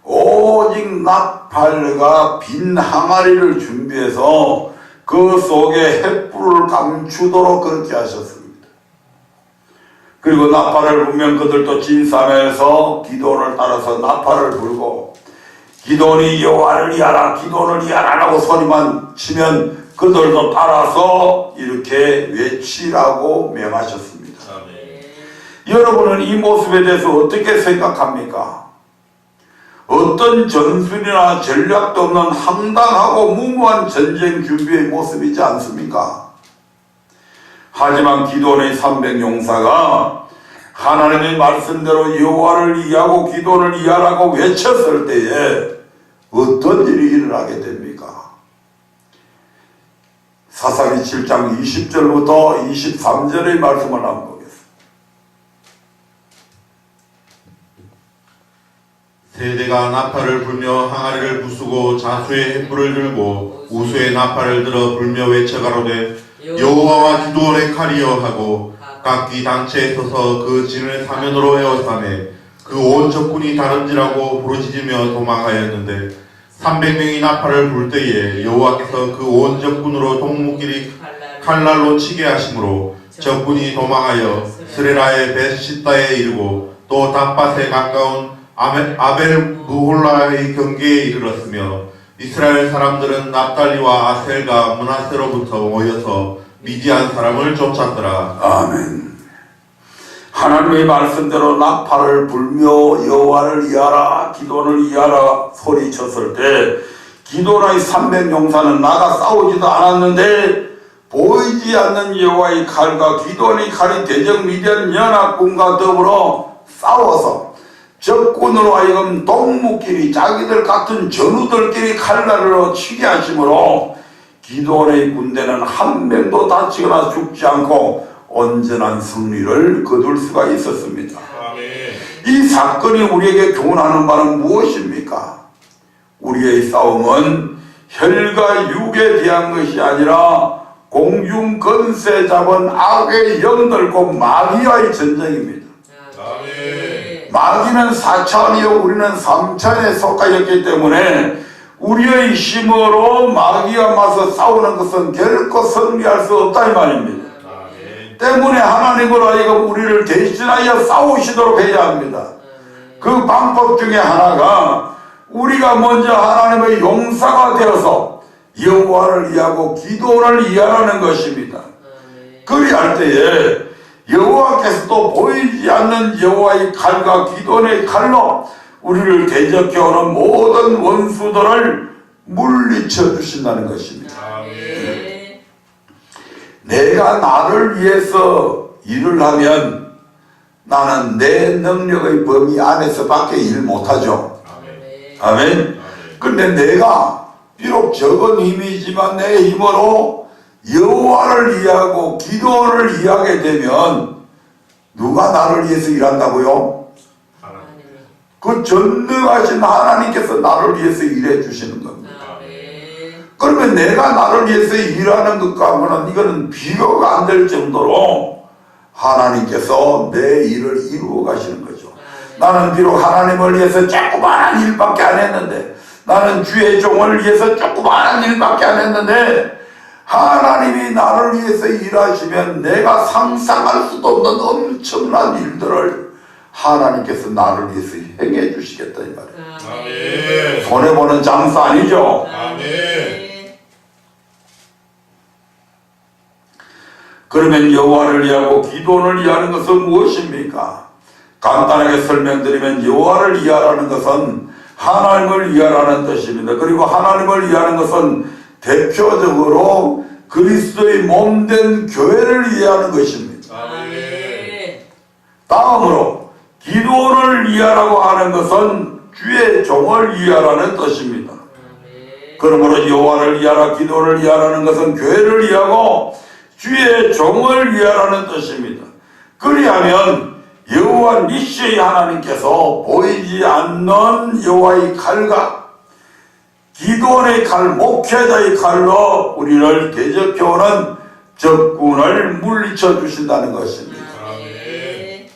오직 나팔과 빈 항아리를 준비해서 그 속에 횃불을 감추도록 그렇게 하셨습니다. 그리고 나팔을 불면 그들도 진산에서 기도원을 따라서 나팔을 불고 기도원이 여호와를 위하라 기도원을 위하라라고 소리만 치면 그들도 따라서 이렇게 외치라고 명하셨습니다. 여러분은 이 모습에 대해서 어떻게 생각합니까? 어떤 전술이나 전략도 없는 황당하고 무모한 전쟁 준비의 모습이지 않습니까? 하지만 기도원의 300용사가 하나님의 말씀대로 여호와를 위하고 기도원을 위하라고 외쳤을 때에 어떤 일이 일어나게 됩니까? 사사기 7장 20절부터 23절의 말씀을 한번 보겠습니다. 세대가 나팔을 불며 항아리를 부수고 자수의 횃불을 들고 우수의 나팔을 들어 불며 외쳐가로되 여호와와 기도원의 칼이여 하고 각기 단체에 서서 그 진을 사면으로 에워싸매 그 온 적군이 다름질하고 부르짖으며 도망하였는데 300명이 나팔을 불 때에 여호와께서 그 온 적군으로 동무끼리 칼날로 치게 하심으로 적군이 도망하여 스레라의 벳시다에 이르고 또 단밭에 가까운 아벨 무홀라의 경계에 이르렀으며 이스라엘 사람들은 납달리와 아셀과 므낫세로부터 모여서 미디안 사람을 쫓았더라. 아멘. 하나님의 말씀대로 나팔을 불며 여호와를 위하라 기도원을 위하라 소리쳤을 때 기도원의 300용사는 나가 싸우지도 않았는데 보이지 않는 여호와의 칼과 기도원의 칼이 대적 미디안 연합군과 더불어 싸워서 적군으로 하여금 동무끼리 자기들 같은 전우들끼리 칼날로 치게 하심으로 기도원의 군대는 한 명도 다치거나 죽지 않고 온전한 승리를 거둘 수가 있었습니다. 이 사건이 우리에게 교훈하는 바는 무엇입니까? 우리의 싸움은 혈과 육에 대한 것이 아니라 공중 건세 잡은 악의 영들 곧 마귀와의 전쟁입니다. 마귀는 4차원이요 우리는 3차원에 속하였기 때문에 우리의 힘으로 마귀와 맞서 싸우는 것은 결코 승리할 수 없다 이 말입니다. 때문에 하나님으로 하여금 우리를 대신하여 싸우시도록 해야 합니다. 그 방법 중에 하나가 우리가 먼저 하나님의 용사가 되어서 여호와를 위하고 기도를 위하라는 것입니다. 그리할 때에 여호와께서도 보이지 않는 여호와의 칼과 기도의 칼로 우리를 대적해오는 모든 원수들을 물리쳐 주신다는 것입니다. 내가 나를 위해서 일을 하면 나는 내 능력의 범위 안에서 밖에 일 못하죠. 아멘. 그런데 내가 비록 적은 힘이지만 내 힘으로 여호와를 위하고 기도를 위하게 되면 누가 나를 위해서 일한다고요? 그 전능하신 하나님께서 나를 위해서 일해 주시는 겁니다. 그러면 내가 나를 위해서 일하는 것과는 이거는 비교가 안 될 정도로 하나님께서 내 일을 이루어 가시는 거죠. 나는 비록 하나님을 위해서 조그마한 일밖에 안 했는데 나는 주의 종을 위해서 조그마한 일밖에 안 했는데 하나님이 나를 위해서 일하시면 내가 상상할 수도 없는 엄청난 일들을 하나님께서 나를 위해서 행해 주시겠다 이 말이에요. 아멘. 손해보는 장사 아니죠? 아멘. 그러면 여호와를 위하고 기도원을 위하는 것은 무엇입니까? 간단하게 설명드리면 여호와를 위하라는 것은 하나님을 위하라는 뜻입니다. 그리고 하나님을 위하는 것은 대표적으로 그리스도의 몸된 교회를 위하는 것입니다. 아멘. 다음으로 기도원을 위하라고 하는 것은 주의 종을 위하라는 뜻입니다. 그러므로 여호와를 위하라 기도원을 위하라는 것은 교회를 위하고 주의 종을 위하라는 뜻입니다. 그리하면 여호와 니시의 하나님께서 보이지 않는 여호와의 칼과 기도원의 칼, 목회자의 칼로 우리를 대적해오는 적군을 물리쳐 주신다는 것입니다. 아멘.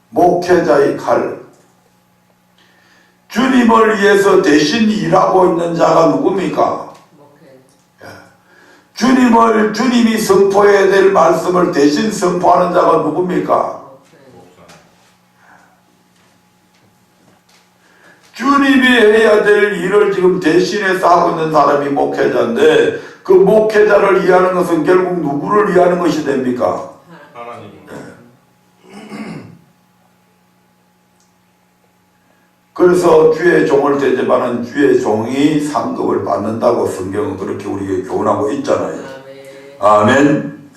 목회자의 칼. 주님을 위해서 대신 일하고 있는 자가 누굽니까? 주님이 선포해야 될 말씀을 대신 선포하는 자가 누굽니까? 주님이 해야 될 일을 지금 대신해서 하고 있는 사람이 목회자인데 그 목회자를 위하는 것은 결국 누구를 위하는 것이 됩니까? 하나님. 그래서 주의 종을 대접하는 주의 종이 상급을 받는다고 성경은 그렇게 우리에게 교훈하고 있잖아요. 아멘.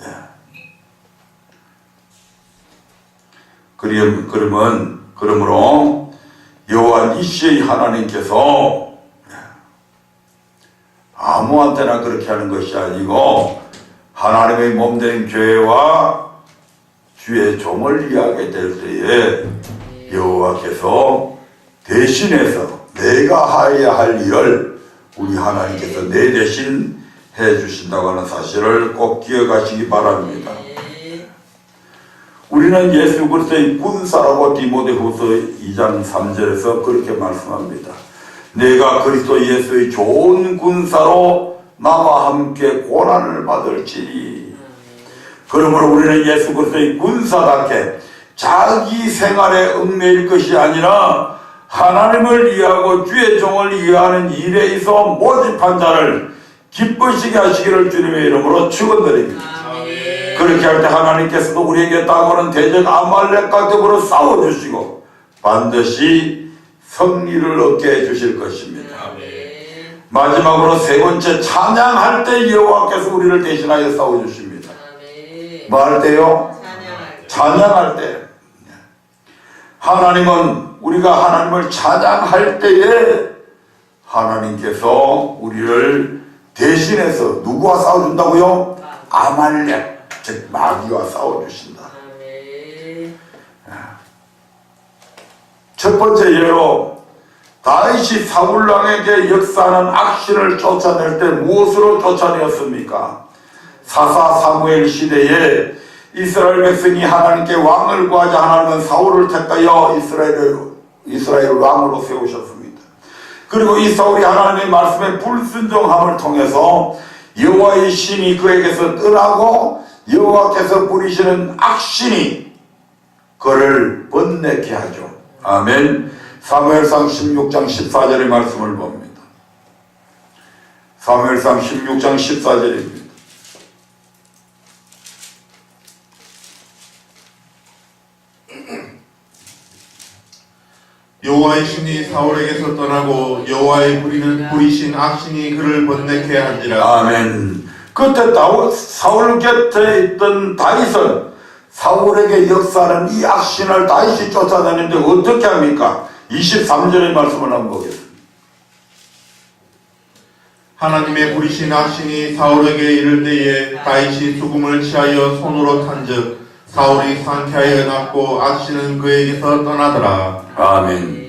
그러므로 여호와 니시의 하나님께서 아무한테나 그렇게 하는 것이 아니고 하나님의 몸된 교회와 주의 종을 위하게 될 때에 여호와께서 대신해서 내가 해야 할 일을 우리 하나님께서 내 대신 해주신다고 하는 사실을 꼭 기억하시기 바랍니다. 우리는 예수 그리스도의 군사라고 디모데후서 2장 3절에서 그렇게 말씀합니다. 내가 그리스도 예수의 좋은 군사로 나와 함께 고난을 받을지니. 그러므로 우리는 예수 그리스도의 군사답게 자기 생활에 얽매일 것이 아니라 하나님을 위하고 주의 종을 위하는 일에 있어 모집한 자를 기쁘시게 하시기를 주님의 이름으로 축원드립니다. 그렇게 할 때 하나님께서도 우리에게 다가오는 대적 아말렉과 더불어 싸워주시고 반드시 승리를 얻게 해주실 것입니다. 마지막으로 세 번째, 찬양할 때 여호와께서 우리를 대신하여 싸워주십니다. 뭐 할 때요? 찬양할 때. 하나님은 우리가 하나님을 찬양할 때에 하나님께서 우리를 대신해서 누구와 싸워준다고요? 아말렉, 즉 마귀와 싸워주신다. 첫 번째 예로 다윗이 사울왕에게 역사하는 악신을 쫓아낼 때 무엇으로 쫓아내었습니까? 사사 사무엘 시대에 이스라엘 백성이 하나님께 왕을 구하자 하나님은 사울을 택하여 이스라엘을 왕으로 세우셨습니다. 그리고 이 사울이 하나님의 말씀에 불순종함을 통해서 여호와의 신이 그에게서 떠나고 여호와께서 부리시는 악신이 그를 번뇌케 하죠. 아멘. 사무엘상 16장 14절의 말씀을 봅니다. 사무엘상 16장 14절입니다. 여호와의 신이 사울에게서 떠나고 여호와의 부리신 악신이 그를 번뇌케 한지라. 아멘. 그때 사울 곁에 있던 다윗은 사울에게 역사하는 이 악신을 다윗이 쫓아다니는데 어떻게 합니까? 23절의 말씀을 한번 보겠습니다. 하나님의 부리신 악신이 사울에게 이를 때에 다윗이 수금을 취하여 손으로 탄즉 사울이 상쾌하여 낫고 악신은 그에게서 떠나더라. 아멘.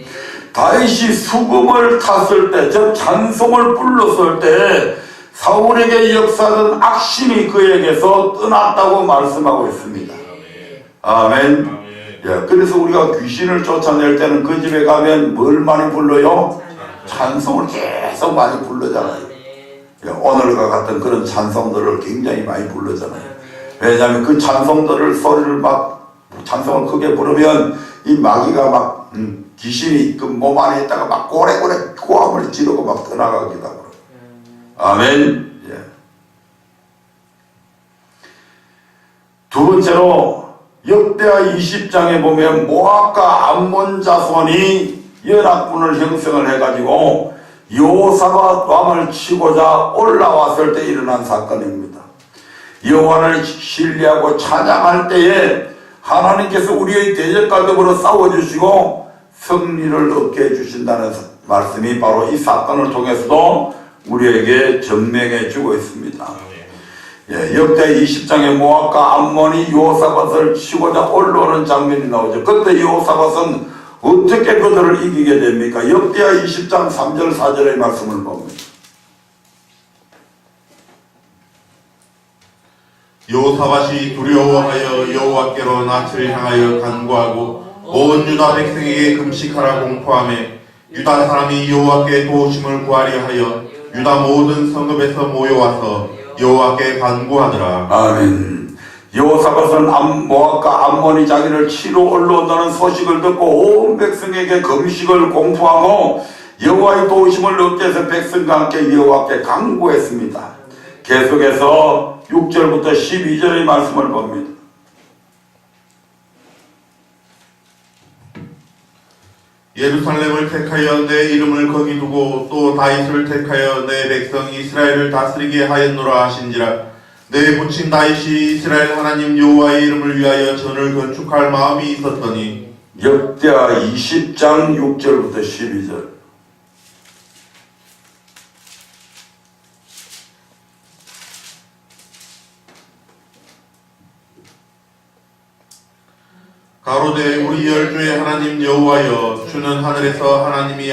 다윗이 수금을 탔을 때, 즉 찬송을 불렀을 때 사울에게 역사하던 악신이 그에게서 떠났다고 말씀하고 있습니다. 아멘. 예, 그래서 우리가 귀신을 쫓아낼 때는 그 집에 가면 뭘 많이 불러요? 찬송을 계속 많이 부르잖아요. 오늘과 같은 그런 찬송들을 굉장히 많이 부르잖아요. 왜냐하면 그 찬송들을 소리를 막 찬송을 크게 부르면 이 마귀가 막 귀신이 그 몸 안에 있다가 막 고래고래 고함을 지르고 막 떠나가기도 하고. 아멘. 예. 두 번째로 역대하 20장에 보면 모압과 암몬 자손이 연합군을 형성을 해가지고 여호사밧 왕을 치고자 올라왔을 때 일어난 사건입니다. 여호와를 신뢰하고 찬양할 때에 하나님께서 우리의 대적과 더불어 싸워주시고 승리를 얻게 해주신다는 말씀이 바로 이 사건을 통해서도 우리에게 증명해 주고 있습니다. 예, 역대 20장에 모압과 암몬이 여호사밧을 치고자 올라오는 장면이 나오죠. 그때 여호사밧은 어떻게 그들을 이기게 됩니까? 역대하 20장 3절 4절의 말씀을 봅니다. 여호사밧이 두려워하여 여호와께로 낯을 향하여 간구하고 온 유다 백성에게 금식하라 공포하매 유다 사람이 여호와께 도우심을 구하려 하여 유다 모든 성읍에서 모여와서 여호와께 간구하더라. 아멘. 여호사밧은 모압과 암몬이 자기를 치러 올라온다는 소식을 듣고 온 백성에게 금식을 공포하고 여호와의 도우심을 얻게 해서 백성과 함께 여호와께 간구했습니다. 계속해서 6절부터 12절의 말씀을 봅니다. 예루살렘을 택하여 내 이름을 거기 두고 또 다윗을 택하여 내 백성 이스라엘을 다스리게 하였노라 하신지라. 내 부친 다윗이 이스라엘 하나님 여호와의 이름을 위하여 전을 건축할 마음이 있었더니. 역대하 20장 6절부터 12절. 가로되 우리 열주의 하나님 여호와여 주는 하늘에서 하나님이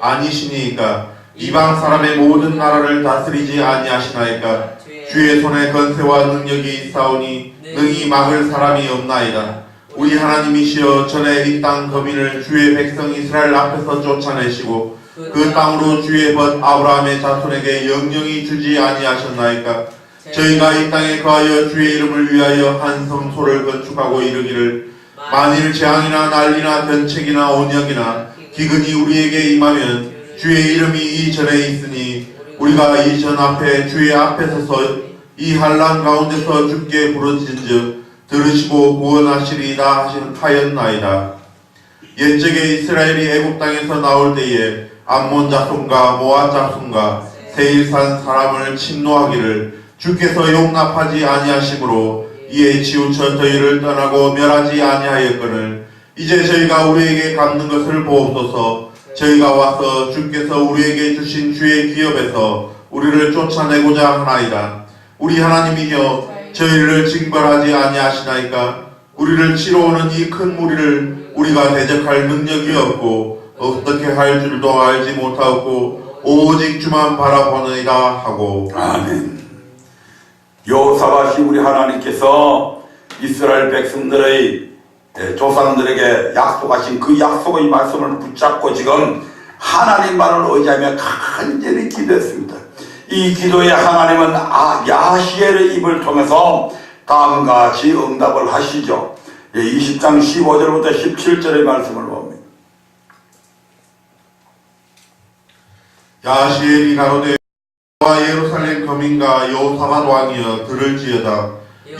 아니시니이까 이방 사람의 모든 나라를 다스리지 아니하시나이까 주의 손에 건세와 능력이 있사오니 능히 막을 사람이 없나이다. 우리 하나님이시여 전에 이 땅 거민을 주의 백성 이스라엘 앞에서 쫓아내시고 그 땅으로 주의 벗 아브라함의 자손에게 영영이 주지 아니하셨나이까. 저희가 이 땅에 거하여 주의 이름을 위하여 한 성소를 건축하고 이르기를 만일 재앙이나 난리나 변책이나 온역이나 기근이 우리에게 임하면 주의 이름이 이 전에 있으니 우리가 이 전 앞에 주의 앞에 서서 이 환난 가운데서 주께 부르짖은즉 들으시고 구원하시리이다 하였나이다. 옛적에 이스라엘이 애굽 땅에서 나올 때에 암몬 자손과 모압 자손과 세일산 사람을 침노하기를 주께서 용납하지 아니하심으로 이에 치우쳐 저희를 떠나고 멸하지 아니하였거늘 이제 저희가 우리에게 갚는 것을 보옵소서. 저희가 와서 주께서 우리에게 주신 주의 기업에서 우리를 쫓아내고자 하나이다. 우리 하나님이여 저희를 징벌하지 아니하시나이까. 우리를 치러 오는 이 큰 무리를 우리가 대적할 능력이 없고 어떻게 할 줄도 알지 못하고 오직 주만 바라보느니라 하고. 아멘. 여호사밧이 우리 하나님께서 이스라엘 백성들의 조상들에게 약속하신 그 약속의 말씀을 붙잡고 지금 하나님만을 의지하며 간절히 기도했습니다. 이 기도에 하나님은 야시엘의 입을 통해서 다음과 같이 응답을 하시죠. 20장 15절부터 17절의 말씀을 봅니다. 야시엘이 가로되 예루살렘 거민과 여호사밧 왕이여 들을지어다.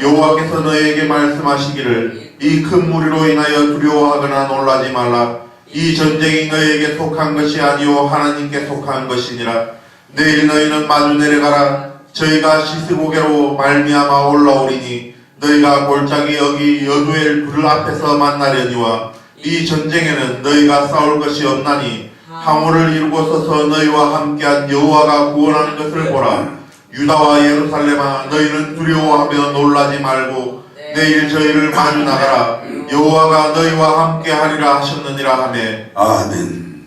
여호와께서 너에게 말씀하시기를 이 큰 무리로 인하여 두려워하거나 놀라지 말라. 이 전쟁이 너에게 속한 것이 아니오 하나님께 속한 것이니라. 내일 너희는 마주 내려가라. 저희가 시스고개로 말미암아 올라오리니 너희가 골짜기 여기 여두엘 불 앞에서 만나려니와 이 전쟁에는 너희가 싸울 것이 없나니 항우를 이루고 서서 너희와 함께한 여호와가 구원하는 것을 보라. 유다와 예루살렘아 너희는 두려워하며 놀라지 말고 내일 저희를 마주 나가라. 여호와가 너희와 함께하리라 하셨느니라 하매. 아멘.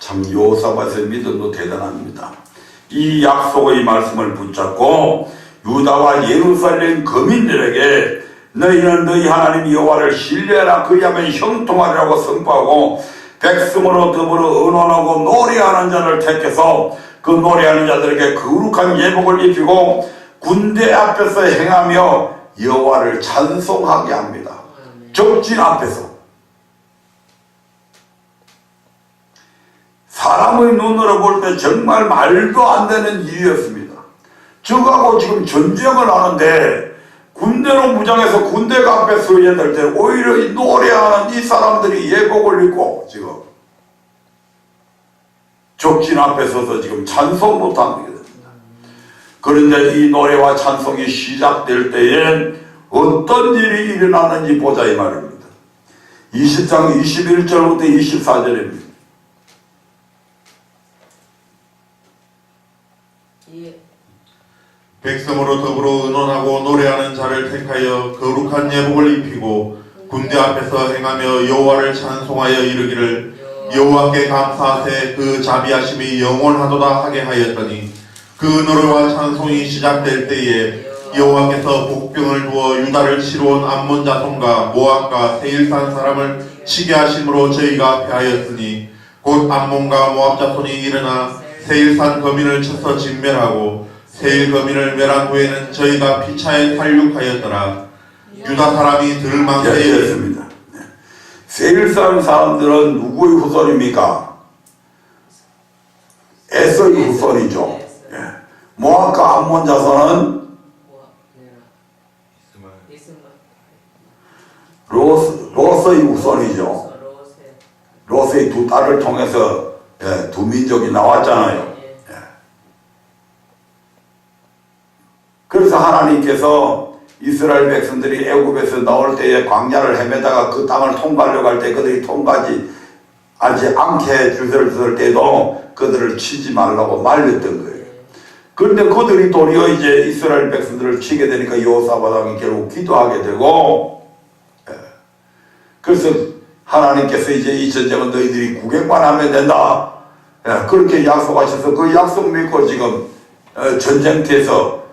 참 여호사밧의 믿음도 대단합니다. 이 약속의 말씀을 붙잡고 유다와 예루살렘 거민들에게 너희는 너희 하나님 여호와를 신뢰하라. 그리하면 형통하리라고 선포하고 백성으로 더불어 의논하고 노래하는 자를 택해서 그 노래하는 자들에게 거룩한 예복을 입히고 군대 앞에서 행하며 여호와를 찬송하게 합니다. 적진 앞에서. 사람의 눈으로 볼 때 정말 말도 안 되는 일이었습니다. 적하고 지금 전쟁을 하는데 군대로 무장해서 군대가 앞에 서야 될 때 오히려 이 노래하는 이 사람들이 예복을 입고 지금 적진 앞에 서서 지금 찬송 못하게 됩니다. 그런데 이 노래와 찬송이 시작될 때엔 어떤 일이 일어나는지 보자 이 말입니다. 20장 21절부터 24절입니다. 백성으로 더불어 의논하고 노래하는 자를 택하여 거룩한 예복을 입히고 군대 앞에서 행하며 여호와를 찬송하여 이르기를 여호와께 감사하세 그 자비하심이 영원하도다 하게 하였더니 그 노래와 찬송이 시작될 때에 여호와께서 복병을 두어 유다를 치러 온 암몬 자손과 모압과 세일산 사람을 치게 하심으로 저희가 패하였으니 곧 암몬과 모압 자손이 일어나 세일산 거민을 쳐서 진멸하고 세일 거민을 멸한 후에는 저희가 피차에 살육하였더라. 유다 사람이 들망대에 됐습니다. 세일산 사람들은 누구의 후손입니까? 에서의 후손이죠. 모압과 암몬 자손은 로스의 후손이죠. 로스의 두 딸을 통해서 두 민족이 나왔잖아요. 그래서 하나님께서 이스라엘 백성들이 애굽에서 나올 때에 광야를 헤매다가 그 땅을 통과하려고 할 때 그들이 통과하지 않게 주저를 때도 그들을 치지 말라고 말렸던 거예요. 그런데 그들이 도리어 이제 이스라엘 백성들을 치게 되니까 여호사밧 왕이 결국 기도하게 되고, 그래서 하나님께서 이제 이 전쟁은 너희들이 구경만 하면 된다, 그렇게 약속하셔서 그 약속 믿고 지금 전쟁터에서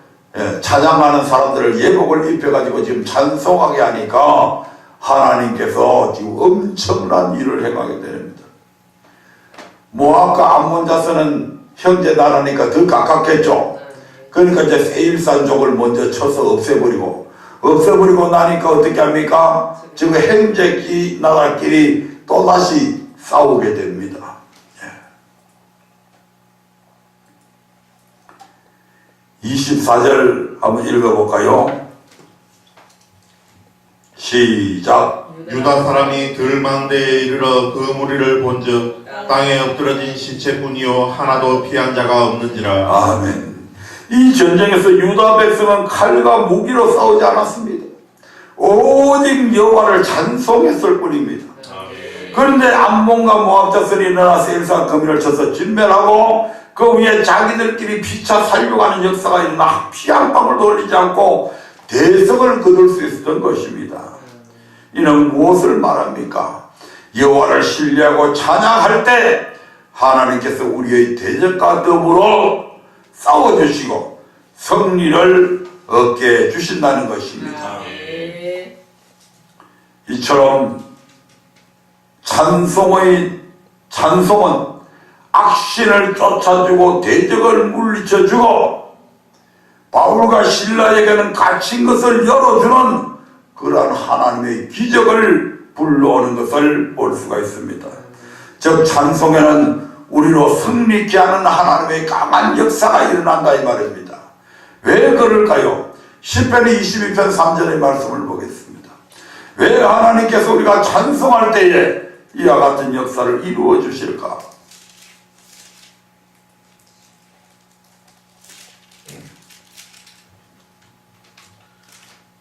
찬양하는 사람들을 예복을 입혀가지고 지금 찬송하게 하니까 하나님께서 지금 엄청난 일을 행하게 됩니다. 모압과 암몬 자손은 형제 나라니까 더 가깝겠죠. 그러니까 이제 세일산족을 먼저 쳐서 없애버리고 나니까 어떻게 합니까? 지금 형제 나라끼리 또다시 싸우게 됩니다. 24절 한번 읽어볼까요? 시작. 유다 사람이 들망대에 이르러 그 무리를 본즉 땅에 엎드러진 시체뿐이요 하나도 피한 자가 없는지라. 아멘. 이 전쟁에서 유다 백성은 칼과 무기로 싸우지 않았습니다. 오직 여호와를 찬송했을 뿐입니다. 그런데 암몬과 모압 자손이 일어나 세일산 거민을 쳐서 진멸하고 그 위에 자기들끼리 피차 살려가는 역사가 일어나 피 한 방울도 흘리지 않고 대성을 거둘 수 있었던 것입니다. 이는 무엇을 말합니까? 여호와를 신뢰하고 찬양할 때 하나님께서 우리의 대적과 더불어 싸워주시고 승리를 얻게 해주신다는 것입니다. 이처럼 찬송은 악신을 쫓아주고 대적을 물리쳐주고 바울과 실라에게는 갇힌 것을 열어주는 그러한 하나님의 기적을 불러오는 것을 볼 수가 있습니다. 즉 찬송에는 우리로 승리케 하는 하나님의 강한 역사가 일어난다 이 말입니다. 왜 그럴까요? 시편 22편 3절의 말씀을 보겠습니다. 왜 하나님께서 우리가 찬송할 때에 이와 같은 역사를 이루어 주실까?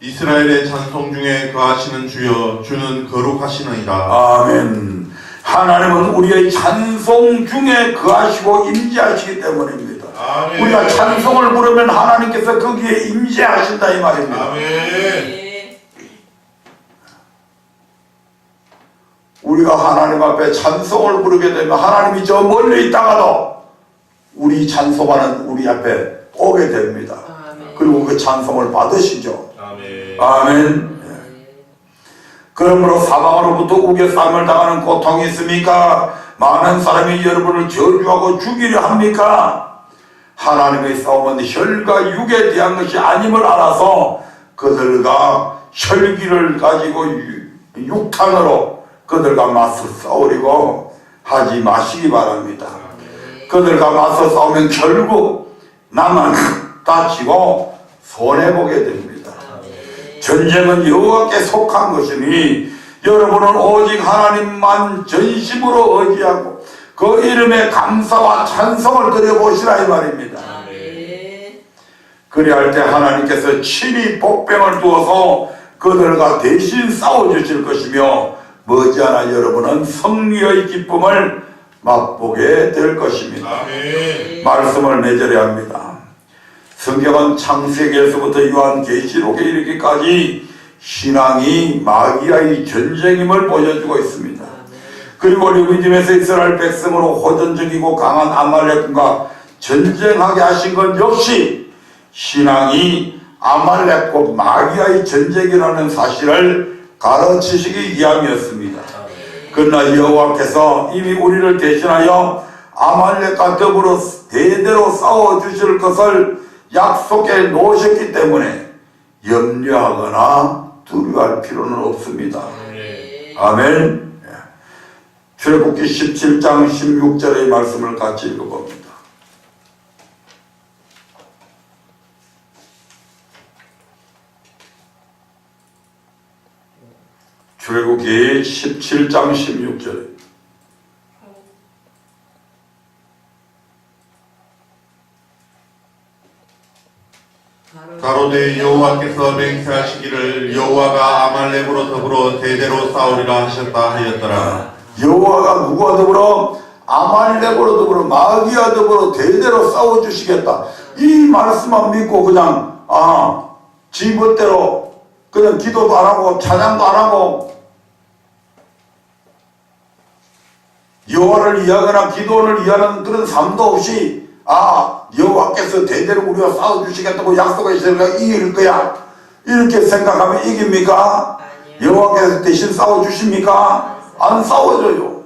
이스라엘의 찬송 중에 거하시는 주여 주는 거룩하시나이다. 아멘. 하나님은 우리의 찬송 중에 거하시고 임재하시기 때문입니다. 아멘. 우리가 찬송을 부르면 하나님께서 거기에 임재하신다 이 말입니다. 아멘. 우리가 하나님 앞에 찬송을 부르게 되면 하나님이 저 멀리 있다가도 우리 찬송하는 우리 앞에 오게 됩니다. 그리고 그 찬송을 받으시죠. 아멘. 아멘. 그러므로 사방으로부터 우겨싸움을 당하는 고통이 있습니까? 많은 사람이 여러분을 저주하고 죽이려 합니까? 하나님의 싸움은 혈과 육에 대한 것이 아님을 알아서 그들과 혈기를 가지고 육탄으로 그들과 맞서 싸우려고 하지 마시기 바랍니다. 그들과 맞서 싸우면 결국 나만 다치고 손해보게 됩니다. 전쟁은 여호와께 속한 것이니 여러분은 오직 하나님만 전심으로 의지하고 그 이름에 감사와 찬송을 드려보시라 이 말입니다. 그리할 때 하나님께서 친히 복병을 두어서 그들과 대신 싸워주실 것이며 머지않아 여러분은 승리의 기쁨을 맛보게 될 것입니다. 말씀을 맺으려 합니다. 성경은 창세기에서부터 요한계시록에 이르기까지 신앙이 마귀와의 전쟁임을 보여주고 있습니다. 그리고 르비딤에서 이스라엘 백성으로 호전적이고 강한 아말렉과 전쟁하게 하신 것 역시 신앙이 아말렉과 마귀와의 전쟁이라는 사실을 가르치시기 위함이었습니다. 그러나 여호와께서 이미 우리를 대신하여 아말렉과 더불어 대대로 싸워주실 것을 약속해 놓으셨기 때문에 염려하거나 두려워할 필요는 없습니다. 아멘. 출애굽기 17장 16절의 말씀을 같이 읽어봅니다. 출애굽기 17장 16절. 가로되 여호와께서 맹세하시기를 여호와가 아말렉으로 더불어 대대로 싸우리라 하셨다 하였더라. 여호와가 누구와 더불어? 아말렉으로 더불어 마귀와 더불어 대대로 싸워주시겠다. 이 말씀만 믿고 그냥 지 멋대로 그냥 기도도 안 하고 찬양도 안 하고 여호와를 위하거나 기도를 위하는 그런 삶도 없이 여호와께서 대대로 우리와 싸워주시겠다고 약속하시니까 이길 거야 이렇게 생각하면 이깁니까? 여호와께서 대신 싸워주십니까? 안 싸워줘요.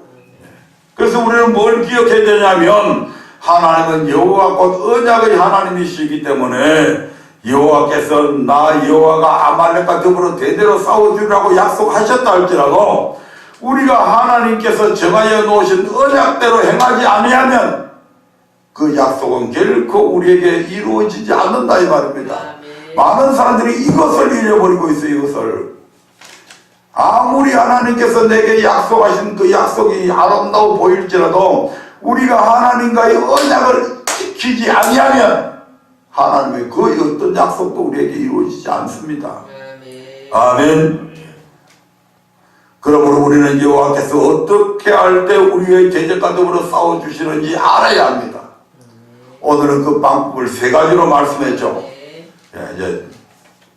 그래서 우리는 뭘 기억해야 되냐면 하나님은 여호와 곧 언약의 하나님이시기 때문에 여호와께서 나 여호와가 아말렉과 더불어 대대로 싸워주라고 약속하셨다 할지라도 우리가 하나님께서 정하여 놓으신 언약대로 행하지 아니하면 그 약속은 결코 우리에게 이루어지지 않는다 이 말입니다. 많은 사람들이 이것을 잃어버리고 있어요. 이것을 아무리 하나님께서 내게 약속하신 그 약속이 아름다워 보일지라도 우리가 하나님과의 언약을 지키지 아니하면 하나님의 그 어떤 약속도 우리에게 이루어지지 않습니다. 아멘. 그러므로 우리는 여호와께서 어떻게 할 때 우리의 대적과 더불어 싸워주시는지 알아야 합니다. 오늘은 그 방법을 세 가지로 말씀했죠. 이제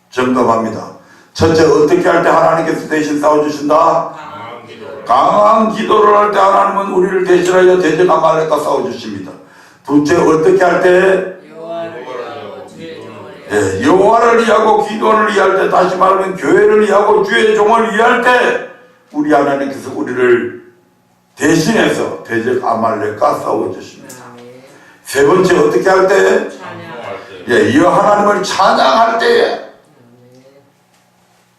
점검합니다. 첫째, 어떻게 할 때 하나님께서 대신 싸워주신다? 강한 기도를 할 때 하나님은 우리를 대신하여 대적 아말렉과 싸워주십니다. 둘째, 어떻게 할 때? 여호와를 위하고 기도를 위할 때, 다시 말하면 교회를 위하고 주의 종을 위할 때 우리 하나님께서 우리를 대신해서 대적 아말렉과 싸워주십니다. 세 번째, 어떻게 할 때? 이 하나님을 찬양할 때에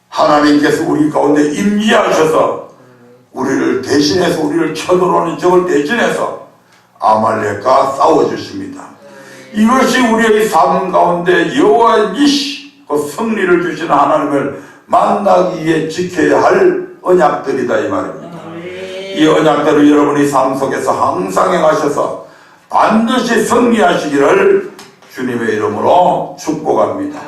하나님께서 우리 가운데 임재하셔서 우리를 대신해서 우리를 쳐들어오는 적을 대신해서 아말렉과 싸워주십니다. 이것이 우리의 삶 가운데 여호와 니시 그 승리를 주시는 하나님을 만나기 위해 지켜야 할 언약들이다 이 말입니다. 이 언약들을 여러분이 삶 속에서 항상 행하셔서 반드시 승리하시기를 주님의 이름으로 축복합니다.